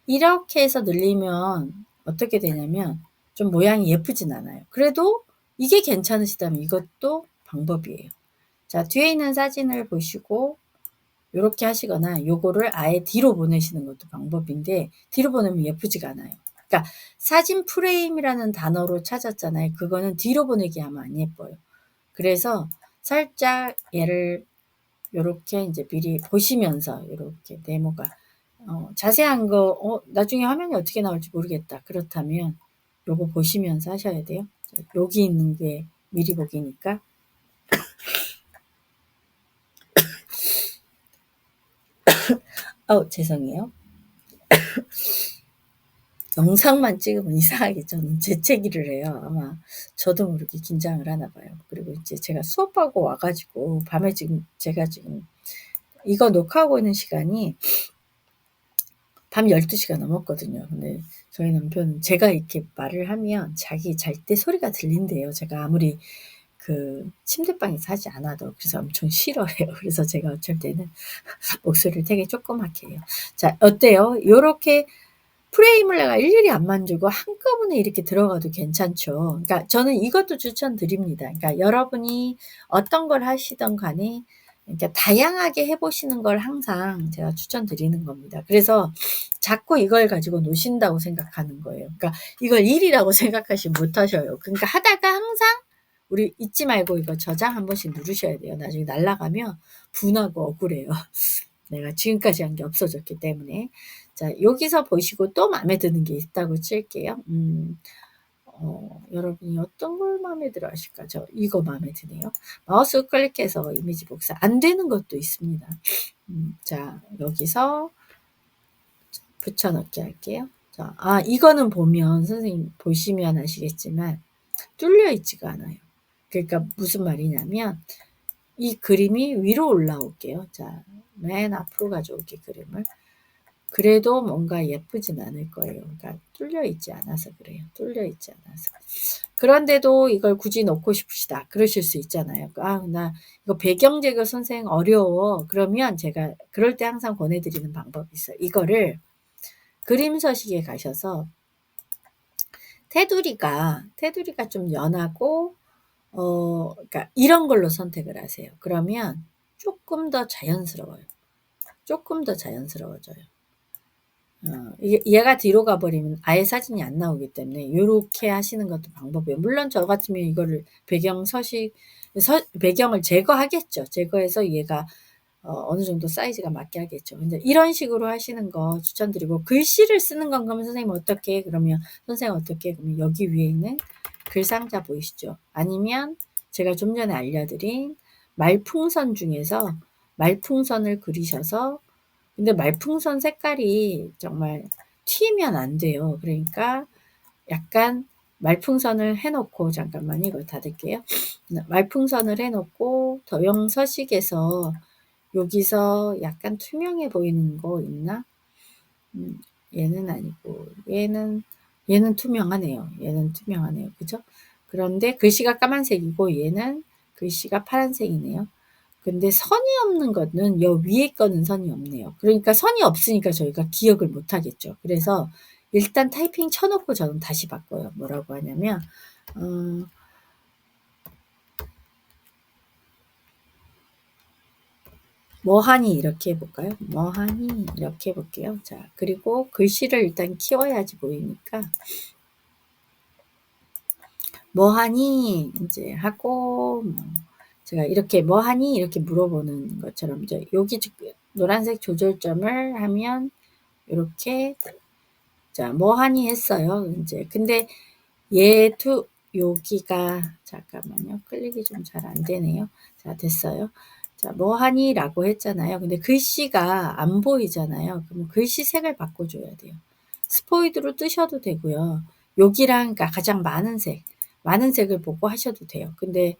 이렇게 해서 늘리면 어떻게 되냐면 좀 모양이 예쁘진 않아요. 그래도 이게 괜찮으시다면 이것도 방법이에요. 자, 뒤에 있는 사진을 보시고 요렇게 하시거나 요거를 아예 뒤로 보내시는 것도 방법인데, 뒤로 보내면 예쁘지가 않아요. 그러니까 사진 프레임이라는 단어로 찾았잖아요. 그거는 뒤로 보내기 하면 안 예뻐요. 그래서 살짝 얘를 요렇게 이제 미리 보시면서, 요렇게 네모가 자세한 거 나중에 화면이 어떻게 나올지 모르겠다. 그렇다면 요거 보시면서 하셔야 돼요. 여기 있는 게 미리 보기니까. 죄송해요. 영상만 찍으면 이상하게 저는 재채기를 해요. 아마 저도 모르게 긴장을 하나 봐요. 그리고 이제 제가 수업하고 와가지고 밤에 제가 지금 이거 녹화하고 있는 시간이 밤 12시가 넘었거든요. 근데 저희 남편은 제가 이렇게 말을 하면 자기 잘 때 소리가 들린대요. 제가 아무리 그 침대방에서 하지 않아도. 그래서 엄청 싫어해요. 그래서 제가 어쩔 때는 목소리를 되게 조그맣게 해요. 자, 어때요? 요렇게 프레임을 내가 일일이 안 만들고 한꺼번에 이렇게 들어가도 괜찮죠. 그러니까 저는 이것도 추천드립니다. 그러니까 여러분이 어떤 걸 하시던 간에 그러니까 다양하게 해보시는 걸 항상 제가 추천드리는 겁니다. 그래서 자꾸 이걸 가지고 노신다고 생각하는 거예요. 그러니까 이걸 일이라고 생각하시면 못하셔요. 그러니까 하다가 항상 우리 잊지 말고 이거 저장 한 번씩 누르셔야 돼요. 나중에 날아가면 분하고 억울해요. 내가 지금까지 한 게 없어졌기 때문에. 자, 여기서 보시고 또 마음에 드는 게 있다고 칠게요. 여러분이 어떤 걸 마음에 들어 하실까? 저 이거 마음에 드네요. 마우스 클릭해서 이미지 복사 안 되는 것도 있습니다. 자, 여기서 붙여넣기 할게요. 자, 이거는 보면 선생님 보시면 아시겠지만 뚫려 있지가 않아요. 그러니까 무슨 말이냐면 이 그림이 위로 올라올게요. 자, 맨 앞으로 가져올게 그림을. 그래도 뭔가 예쁘진 않을 거예요. 그러니까 뚫려 있지 않아서 그래요. 뚫려 있지 않아서. 그런데도 이걸 굳이 넣고 싶으시다. 그러실 수 있잖아요. 나 이거 배경 제거 선생 어려워. 그러면 제가 그럴 때 항상 권해드리는 방법이 있어요. 이거를 그림 서식에 가셔서 테두리가 좀 연하고 그러니까 이런 걸로 선택을 하세요. 그러면 조금 더 자연스러워요. 조금 더 자연스러워져요. 얘가 뒤로 가버리면 아예 사진이 안 나오기 때문에 요렇게 하시는 것도 방법이에요. 물론 저 같으면 이거를 배경을 제거하겠죠. 제거해서 얘가 어느 정도 사이즈가 맞게 하겠죠. 근데 이런 식으로 하시는 거 추천드리고, 글씨를 쓰는 건 그러면 선생님 어떻게 해? 그러면 선생님 어떻게 해? 그러면 여기 위에 있는 글 상자 보이시죠? 아니면 제가 좀 전에 알려드린 말풍선 중에서 말풍선을 그리셔서, 근데 말풍선 색깔이 정말 튀면 안 돼요. 그러니까 약간 말풍선을 해놓고, 잠깐만요. 이걸 닫을게요. 말풍선을 해놓고 도형 서식에서 여기서 약간 투명해 보이는 거 있나? 얘는 아니고 얘는 투명하네요. 얘는 투명하네요. 그죠? 그런데 글씨가 까만색이고 얘는 글씨가 파란색이네요. 근데 선이 없는 거는 여 위에 거는 선이 없네요. 그러니까 선이 없으니까 저희가 기억을 못 하겠죠. 그래서 일단 타이핑 쳐놓고 저는 다시 바꿔요. 뭐라고 하냐면 뭐하니 이렇게 해볼까요? 뭐하니 이렇게 해볼게요. 자, 그리고 글씨를 일단 키워야지 보이니까 뭐 하니? 이제 하고, 뭐 제가 이렇게 뭐 하니? 이렇게 물어보는 것처럼 이제 여기 노란색 조절점을 하면 이렇게 자, 뭐 하니 했어요. 이제 근데 여기가 잠깐만요. 클릭이 좀 잘 안 되네요. 자, 됐어요. 자, 뭐 하니라고 했잖아요. 근데 글씨가 안 보이잖아요. 그럼 글씨 색을 바꿔줘야 돼요. 스포이드로 뜨셔도 되고요. 여기랑 그러니까 가장 많은 색을 보고 하셔도 돼요. 근데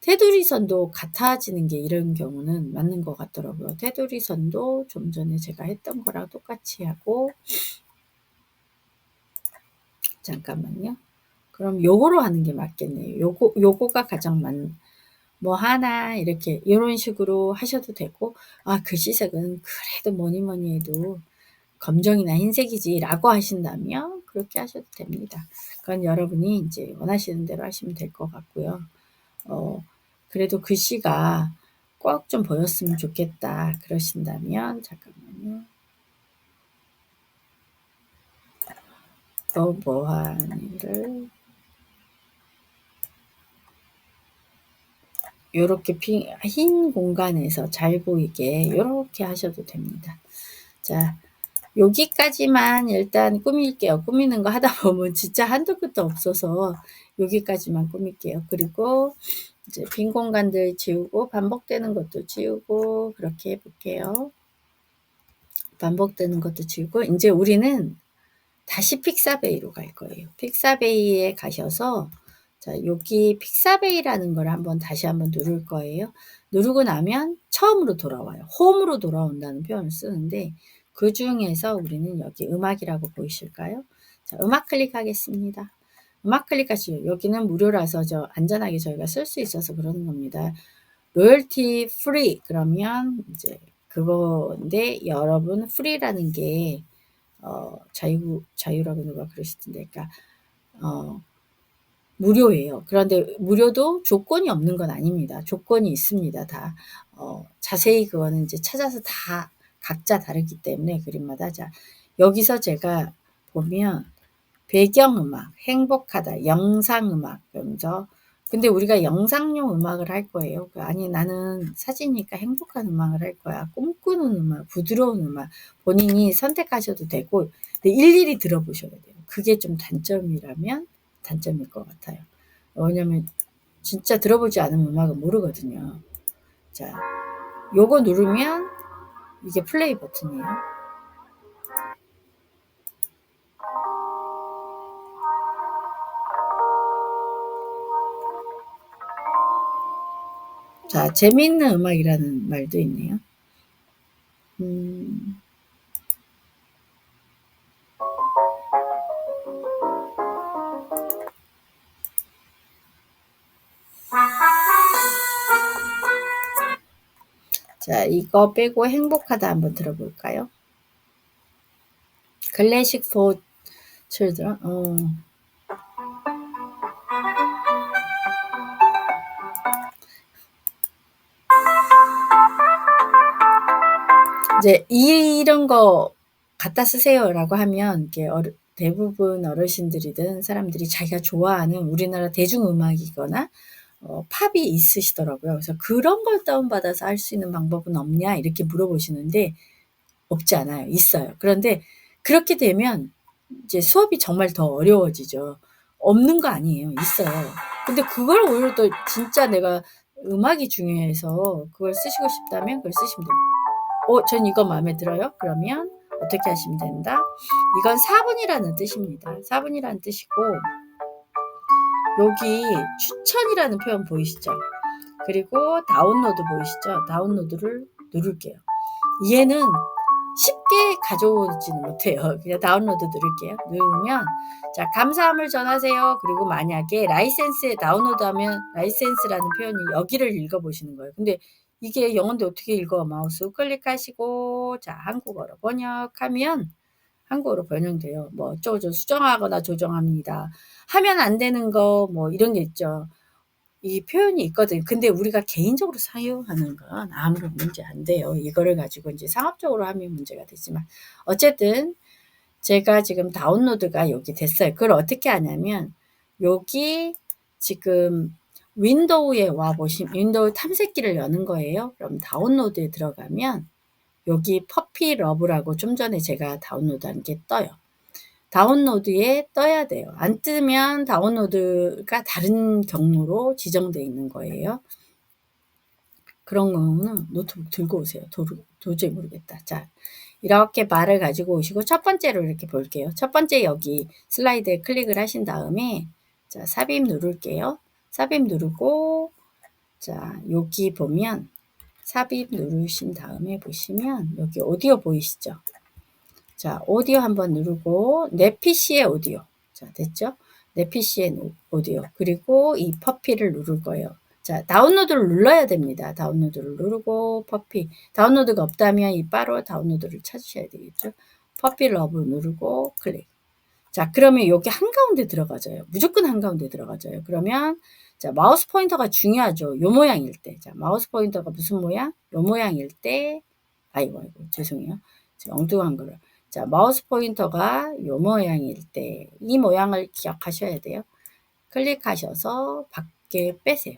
테두리선도 같아지는 게 이런 경우는 맞는 것 같더라고요. 테두리선도 좀 전에 제가 했던 거랑 똑같이 하고 잠깐만요. 그럼 요거로 하는 게 맞겠네요. 요거가 가장 뭐 하나 이렇게 이런 식으로 하셔도 되고 글씨색은 그래도 뭐니 해도 검정이나 흰색이지라고 하신다면 그렇게 하셔도 됩니다. 그건 여러분이 이제 원하시는 대로 하시면 될 것 같고요. 그래도 글씨가 꼭 좀 보였으면 좋겠다 그러신다면 잠깐만요. 또 뭐하니를 요렇게 흰 공간에서 잘 보이게 요렇게 하셔도 됩니다. 자, 여기까지만 일단 꾸밀게요. 꾸미는 거 하다 보면 진짜 한도 끝도 없어서 여기까지만 꾸밀게요. 그리고 이제 빈 공간들 지우고 반복되는 것도 지우고 그렇게 해볼게요. 반복되는 것도 지우고 이제 우리는 다시 픽사베이로 갈 거예요. 픽사베이에 가셔서 자, 여기 픽사베이라는 걸 다시 한번 누를 거예요. 누르고 나면 처음으로 돌아와요. 홈으로 돌아온다는 표현을 쓰는데 그 중에서 우리는 여기 음악이라고 보이실까요? 자, 음악 클릭하겠습니다. 음악 클릭하시죠. 여기는 무료라서 안전하게 저희가 쓸 수 있어서 그러는 겁니다. 로열티 프리 그러면 이제 그건데 여러분 프리라는 게 자유라고 누가 그러시던데, 그러니까, 무료예요. 그런데 무료도 조건이 없는 건 아닙니다. 조건이 있습니다. 다. 자세히 그거는 이제 찾아서 다 각자 다르기 때문에 그림마다. 자, 여기서 제가 보면 배경음악, 행복하다, 영상음악, 그러면서 근데 우리가 영상용 음악을 할 거예요. 아니 나는 사진이니까 행복한 음악을 할 거야. 꿈꾸는 음악, 부드러운 음악 본인이 선택하셔도 되고 근데 일일이 들어보셔야 돼요. 그게 좀 단점이라면 단점일 것 같아요. 왜냐면 진짜 들어보지 않은 음악은 모르거든요. 자, 요거 누르면 이게 플레이 버튼이에요. 자, 재미있는 음악이라는 말도 있네요. 자, 이거 빼고 행복하다 한번 들어볼까요? 클래식 for children. 이제 이런 거 갖다 쓰세요라고 하면 이게 대부분 어르신들이든 사람들이 자기가 좋아하는 우리나라 대중음악이거나 팝이 있으시더라고요. 그래서 그런 걸 다운받아서 할 수 있는 방법은 없냐 이렇게 물어보시는데 없지 않아요. 있어요. 그런데 그렇게 되면 이제 수업이 정말 더 어려워지죠. 없는 거 아니에요. 있어요. 근데 그걸 오히려 또 진짜 내가 음악이 중요해서 그걸 쓰시고 싶다면 그걸 쓰시면 돼요. 전 이거 마음에 들어요? 그러면 어떻게 하시면 된다? 이건 4분이라는 뜻입니다. 4분이라는 뜻이고 여기 추천이라는 표현 보이시죠? 그리고 다운로드 보이시죠? 다운로드를 누를게요. 얘는 쉽게 가져오지는 못해요. 그냥 다운로드 누를게요. 누르면 자 감사함을 전하세요. 그리고 만약에 라이센스에 다운로드하면 라이센스라는 표현이 여기를 읽어보시는 거예요. 근데 이게 영어인데 어떻게 읽어? 마우스 클릭하시고 자 한국어로 번역하면 한국어로 번역돼요. 뭐 어쩌고저쩌고 수정하거나 조정합니다. 하면 안 되는 거 뭐 이런 게 있죠. 이 표현이 있거든요. 근데 우리가 개인적으로 사용하는 건 아무런 문제 안 돼요. 이거를 가지고 이제 상업적으로 하면 문제가 되지만 어쨌든 제가 지금 다운로드가 여기 됐어요. 그걸 어떻게 하냐면 여기 지금 윈도우에 와 보시면 윈도우 탐색기를 여는 거예요. 그럼 다운로드에 들어가면 여기 퍼피 러브라고 좀 전에 제가 다운로드한 게 떠요. 다운로드에 떠야 돼요. 안 뜨면 다운로드가 다른 경로로 지정되어 있는 거예요. 그런 경우는 노트북 들고 오세요. 도저히 모르겠다. 자, 이렇게 말을 가지고 오시고 첫 번째로 이렇게 볼게요. 첫 번째 여기 슬라이드에 클릭을 하신 다음에 자, 삽입 누를게요. 삽입 누르고 자, 여기 보면 삽입 누르신 다음에 보시면 여기 오디오 보이시죠? 자, 오디오 한번 누르고 내 PC의 오디오. 자, 됐죠? 내 PC의 오디오. 그리고 이 퍼피를 누를 거예요. 자, 다운로드를 눌러야 됩니다. 다운로드를 누르고 퍼피. 다운로드가 없다면 이 바로 다운로드를 찾으셔야 되겠죠? 퍼피 러브 누르고 클릭. 자, 그러면 여기 한가운데 들어가져요. 무조건 한가운데 들어가져요. 그러면 자, 마우스 포인터가 중요하죠. 요 모양일 때. 자, 마우스 포인터가 무슨 모양? 요 모양일 때. 아이고 죄송해요. 엉뚱한 거를. 자, 마우스 포인터가 요 모양일 때 이 모양을 기억하셔야 돼요. 클릭하셔서 밖에 빼세요.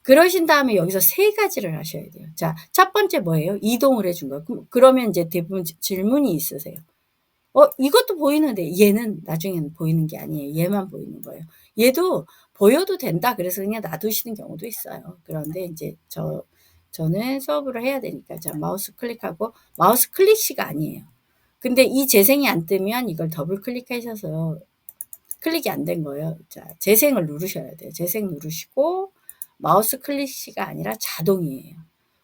그러신 다음에 여기서 세 가지를 하셔야 돼요. 자, 첫 번째 뭐예요? 이동을 해준 거예요. 그러면 이제 대부분 질문이 있으세요. 이것도 보이는데 얘는 나중에는 보이는 게 아니에요. 얘만 보이는 거예요. 얘도 보여도 된다. 그래서 그냥 놔두시는 경우도 있어요. 그런데 이제 저는 수업을 해야 되니까 자, 마우스 클릭하고 마우스 클릭시가 아니에요. 근데 이 재생이 안 뜨면 이걸 더블 클릭하셔서 클릭이 안 된 거예요. 자, 재생을 누르셔야 돼요. 재생 누르시고 마우스 클릭시가 아니라 자동이에요.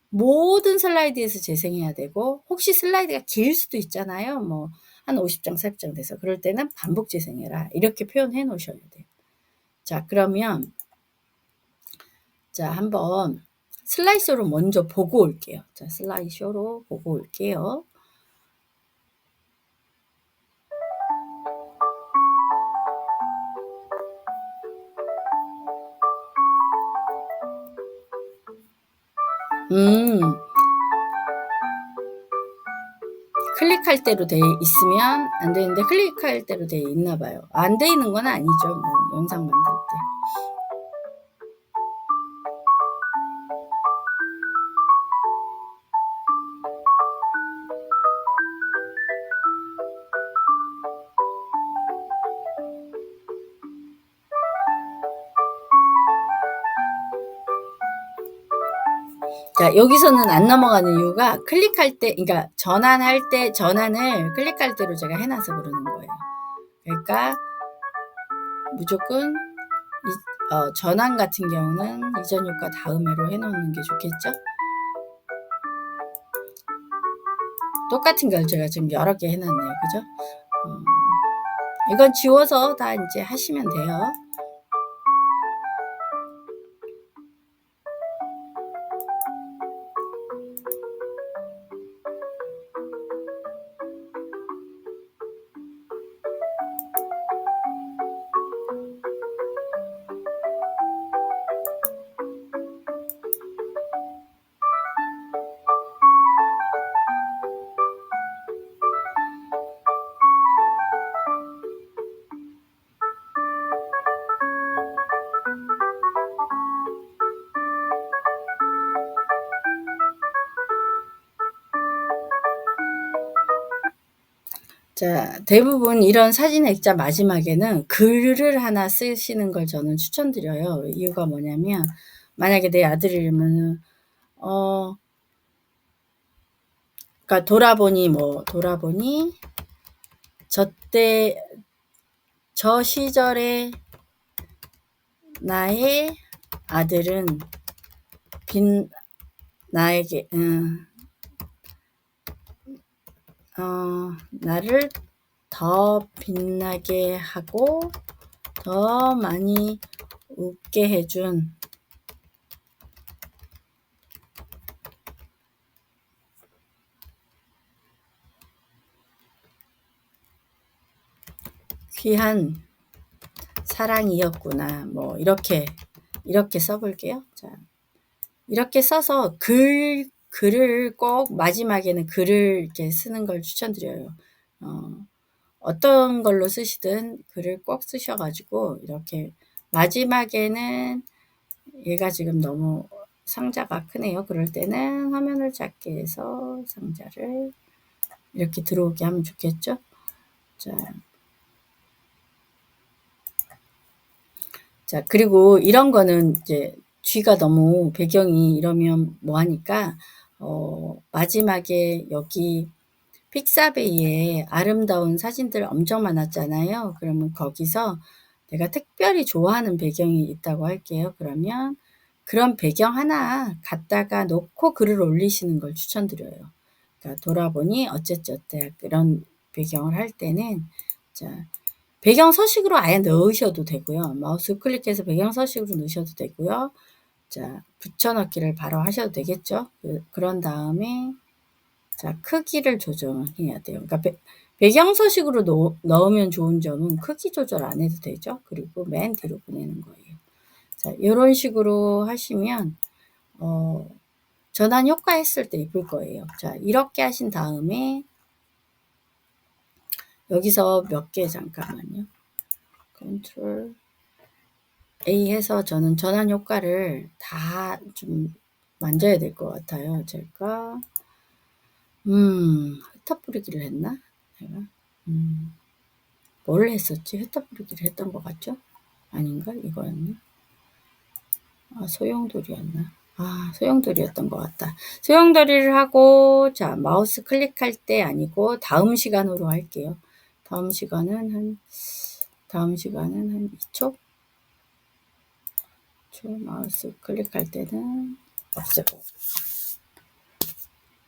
모든 슬라이드에서 재생해야 되고 혹시 슬라이드가 길 수도 있잖아요. 뭐 한 50장, 40장 돼서 그럴 때는 반복 재생해라. 이렇게 표현해 놓으셔야 돼요. 자, 그러면 자, 한번 슬라이드쇼로 먼저 보고 올게요. 자, 슬라이드쇼로 보고 올게요. 클릭할 대로 돼 있으면 안 되는데 클릭할 대로 돼 있나 봐요. 안 돼 있는 건 아니죠. 뭐 영상 만들 때. 자, 여기서는 안 넘어가는 이유가 클릭할 때, 그러니까 전환할 때 전환을 클릭할 대로 제가 해놔서 그러는 거예요. 그러니까 무조건 전환 같은 경우는 이전 효과 다음에로 해놓는 게 좋겠죠? 똑같은 걸 제가 지금 여러 개 해놨네요. 그죠? 이건 지워서 다 이제 하시면 돼요. 자, 대부분 이런 사진 액자 마지막에는 글을 하나 쓰시는 걸 저는 추천드려요. 이유가 뭐냐면 만약에 내 아들 이름은 그러니까 돌아보니 저 시절에 나의 아들은 나에게 나를 더 빛나게 하고 더 많이 웃게 해준 귀한 사랑이었구나. 뭐 이렇게 써볼게요. 자, 이렇게 써서 글을 꼭 마지막에는 글을 이렇게 쓰는 걸 추천드려요. 어떤 걸로 쓰시든 글을 꼭 쓰셔가지고 이렇게 마지막에는 얘가 지금 너무 상자가 크네요. 그럴 때는 화면을 작게 해서 상자를 이렇게 들어오게 하면 좋겠죠. 자, 그리고 이런 거는 이제 뒤가 너무 배경이 이러면 뭐 하니까, 마지막에 여기 픽사베이에 아름다운 사진들 엄청 많았잖아요. 그러면 거기서 내가 특별히 좋아하는 배경이 있다고 할게요. 그러면 그런 배경 하나 갖다가 놓고 글을 올리시는 걸 추천드려요. 그러니까 돌아보니 어쨌저때 그런 배경을 할 때는, 자, 배경 서식으로 아예 넣으셔도 되고요. 마우스 클릭해서 배경 서식으로 넣으셔도 되고요. 자, 붙여넣기를 바로 하셔도 되겠죠. 그런 다음에 자, 크기를 조정해야 돼요. 그러니까 배경 서식으로 넣으면 좋은 점은 크기 조절 안 해도 되죠. 그리고 맨 뒤로 보내는 거예요. 자, 이런 식으로 하시면 전환 효과 했을 때 이쁠 거예요. 자, 이렇게 하신 다음에 여기서 몇 개 잠깐만요. 컨트롤 A 해서 저는 전환 효과를 다 좀 만져야 될 것 같아요. 제가 흩어뿌리기를 했나? 제가 뭘 했었지? 흩어뿌리기를 했던 것 같죠? 아닌가? 이거였나? 아, 소용돌이였나? 아, 소용돌이였던 것 같다. 소용돌이를 하고, 자, 마우스 클릭할 때 아니고, 다음 시간으로 할게요. 다음 시간은 한 2초? 마우스 클릭할 때는 없애고.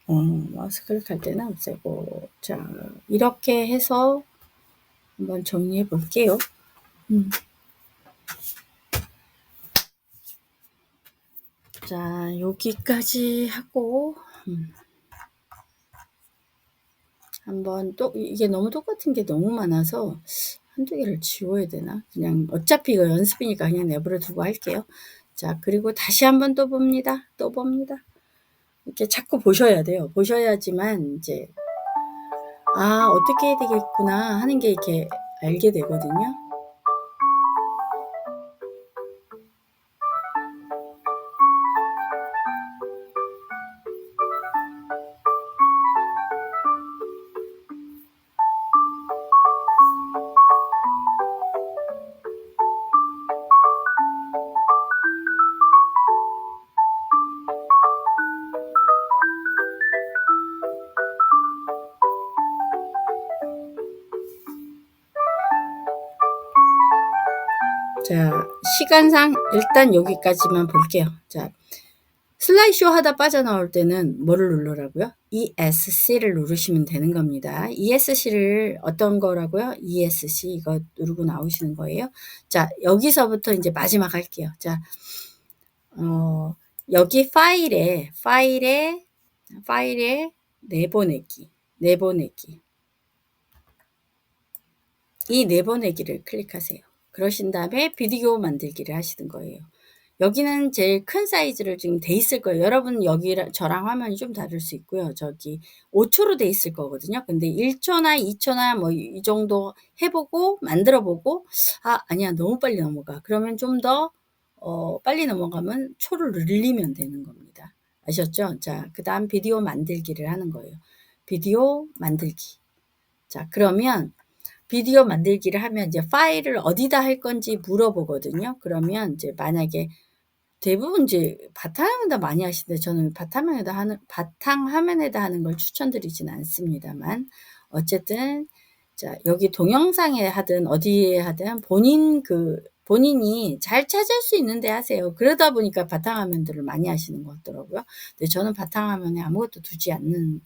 마우스 클릭할 때는 없애고. 자, 이렇게 해서 한번 정리해 볼게요. 자, 여기까지 하고, 한번 또, 이게 너무 똑같은 게 너무 많아서 한두 개를 지워야 되나? 그냥 어차피 이거 연습이니까 그냥 내버려 두고 할게요. 자, 그리고 다시 한번 또 봅니다. 또 봅니다. 이렇게 자꾸 보셔야 돼요. 보셔야지만 이제, 아, 어떻게 해야 되겠구나 하는 게 이렇게 알게 되거든요. 자, 시간상 일단 여기까지만 볼게요. 자, 슬라이드쇼 하다 빠져나올 때는 뭐를 누르라고요? ESC를 누르시면 되는 겁니다. ESC를 어떤 거라고요? ESC 이거 누르고 나오시는 거예요. 자, 여기서부터 이제 마지막 할게요. 자, 여기 파일에 내보내기. 이 내보내기를 클릭하세요. 그러신 다음에 비디오 만들기를 하시는 거예요. 여기는 제일 큰 사이즈를 지금 돼 있을 거예요. 여러분 여기 저랑 화면이 좀 다를 수 있고요. 저기 5초로 돼 있을 거거든요. 근데 1초나 2초나 뭐 이 정도 해보고 만들어보고 아니야 너무 빨리 넘어가. 그러면 좀 더 빨리 넘어가면 초를 늘리면 되는 겁니다. 아셨죠? 자, 그 다음 비디오 만들기를 하는 거예요. 비디오 만들기. 자, 그러면 비디오 만들기를 하면 이제 파일을 어디다 할 건지 물어보거든요. 그러면 이제 만약에 대부분 이제 바탕화면에다 많이 하시는데 저는 바탕화면에다 하는 걸 추천드리진 않습니다만 어쨌든 자, 여기 동영상에 하든 어디에 하든 본인이 잘 찾을 수 있는데 하세요. 그러다 보니까 바탕화면들을 많이 하시는 것 같더라고요. 근데 저는 바탕화면에 아무것도 두지 않는,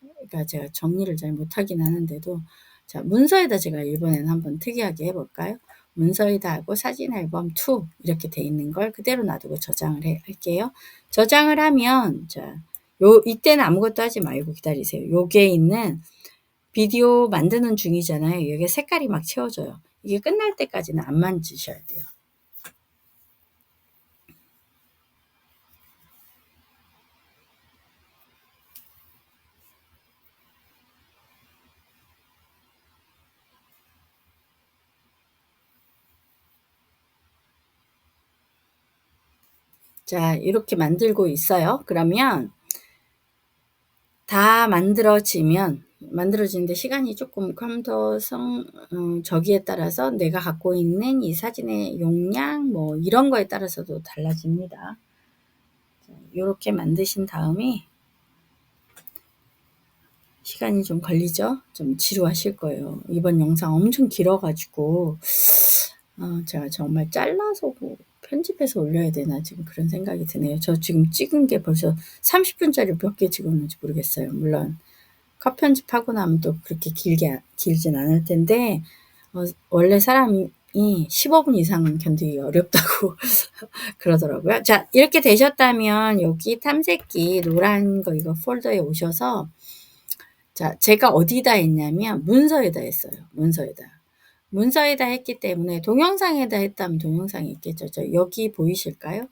그러니까 제가 정리를 잘 못하긴 하는데도, 자, 문서에다 제가 이번에는 한번 특이하게 해볼까요? 문서에다 하고 사진 앨범 2 이렇게 돼 있는 걸 그대로 놔두고 저장을 할게요. 저장을 하면, 자, 이때는 아무것도 하지 말고 기다리세요. 요게 있는 비디오 만드는 중이잖아요. 이게 색깔이 막 채워져요. 이게 끝날 때까지는 안 만지셔야 돼요. 자, 이렇게 만들고 있어요. 그러면 다 만들어지는데 시간이 조금 컴퓨터성 저기에 따라서 내가 갖고 있는 이 사진의 용량 뭐 이런 거에 따라서도 달라집니다. 이렇게 만드신 다음에 시간이 좀 걸리죠? 좀 지루하실 거예요. 이번 영상 엄청 길어가지고 제가 정말 잘라서 뭐 편집해서 올려야 되나 지금 그런 생각이 드네요. 저 지금 찍은 게 벌써 30분짜리 몇 개 찍었는지 모르겠어요. 물론 컷 편집하고 나면 또 그렇게 길진 않을 텐데 원래 사람이 15분 이상 견디기 어렵다고 그러더라고요. 자, 이렇게 되셨다면 여기 탐색기 노란 거 이거 폴더에 오셔서 자, 제가 어디다 했냐면 문서에다 했어요. 문서에다 했기 때문에 동영상에다 했다면 동영상이 있겠죠. 저 여기 보이실까요?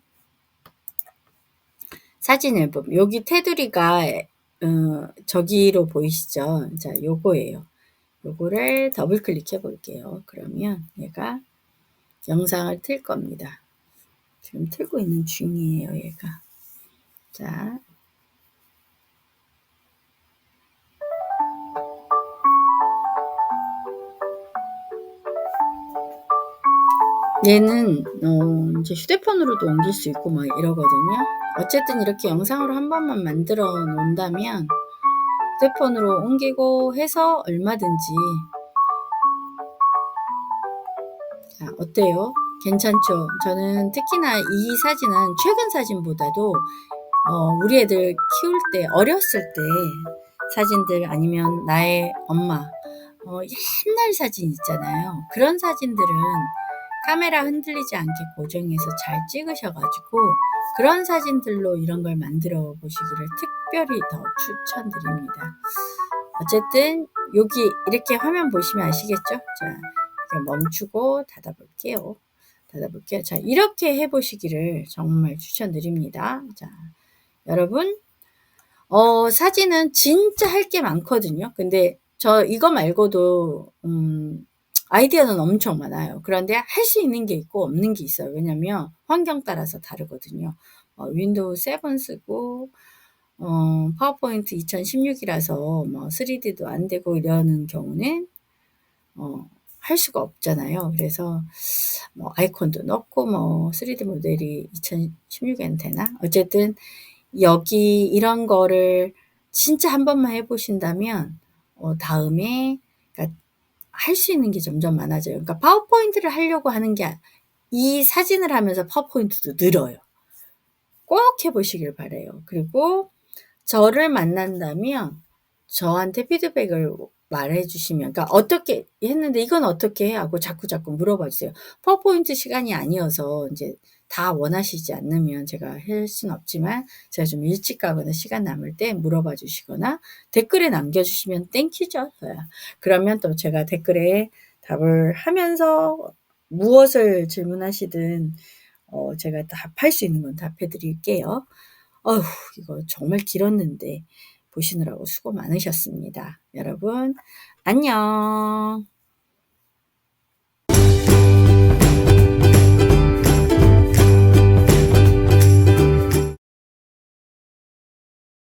사진 앨범. 여기 테두리가 저기로 보이시죠? 자, 요거예요. 요거를 더블 클릭해 볼게요. 그러면 얘가 영상을 틀 겁니다. 지금 틀고 있는 중이에요, 얘가. 자. 얘는 이제 휴대폰으로도 옮길 수 있고 막 이러거든요. 어쨌든 이렇게 영상으로 한 번만 만들어 놓는다면 휴대폰으로 옮기고 해서 얼마든지 자, 어때요? 괜찮죠? 저는 특히나 이 사진은 최근 사진보다도 우리 애들 키울 때 어렸을 때 사진들 아니면 나의 엄마 옛날 사진 있잖아요. 그런 사진들은 카메라 흔들리지 않게 고정해서 잘 찍으셔가지고 그런 사진들로 이런 걸 만들어 보시기를 특별히 더 추천드립니다. 어쨌든 여기 이렇게 화면 보시면 아시겠죠? 자, 멈추고 닫아볼게요. 자, 이렇게 해보시기를 정말 추천드립니다. 자, 여러분, 사진은 진짜 할 게 많거든요. 근데 저 이거 말고도, 아이디어는 엄청 많아요. 그런데 할 수 있는 게 있고 없는 게 있어요. 왜냐면 환경 따라서 다르거든요. 윈도우 7 쓰고, 파워포인트 2016이라서 뭐 3D도 안 되고 이러는 경우는, 할 수가 없잖아요. 그래서 뭐 아이콘도 넣고 뭐 3D 모델이 2016에는 되나? 어쨌든 여기 이런 거를 진짜 한 번만 해보신다면 다음에 그러니까 할 수 있는 게 점점 많아져요. 그러니까 파워포인트를 하려고 하는 게 이 사진을 하면서 파워포인트도 늘어요. 꼭 해보시길 바래요. 그리고 저를 만난다면 저한테 피드백을 말해 주시면 그러니까 어떻게 했는데 이건 어떻게 해? 하고 자꾸 물어봐 주세요. 파워포인트 시간이 아니어서 이제 다 원하시지 않으면 제가 할 수는 없지만 제가 좀 일찍 가거나 시간 남을 때 물어봐 주시거나 댓글에 남겨 주시면 땡큐죠. 그러면 또 제가 댓글에 답을 하면서 무엇을 질문하시든 제가 답할 수 있는 건 답해 드릴게요. 어휴, 이거 정말 길었는데 보시느라고 수고 많으셨습니다. 여러분, 안녕.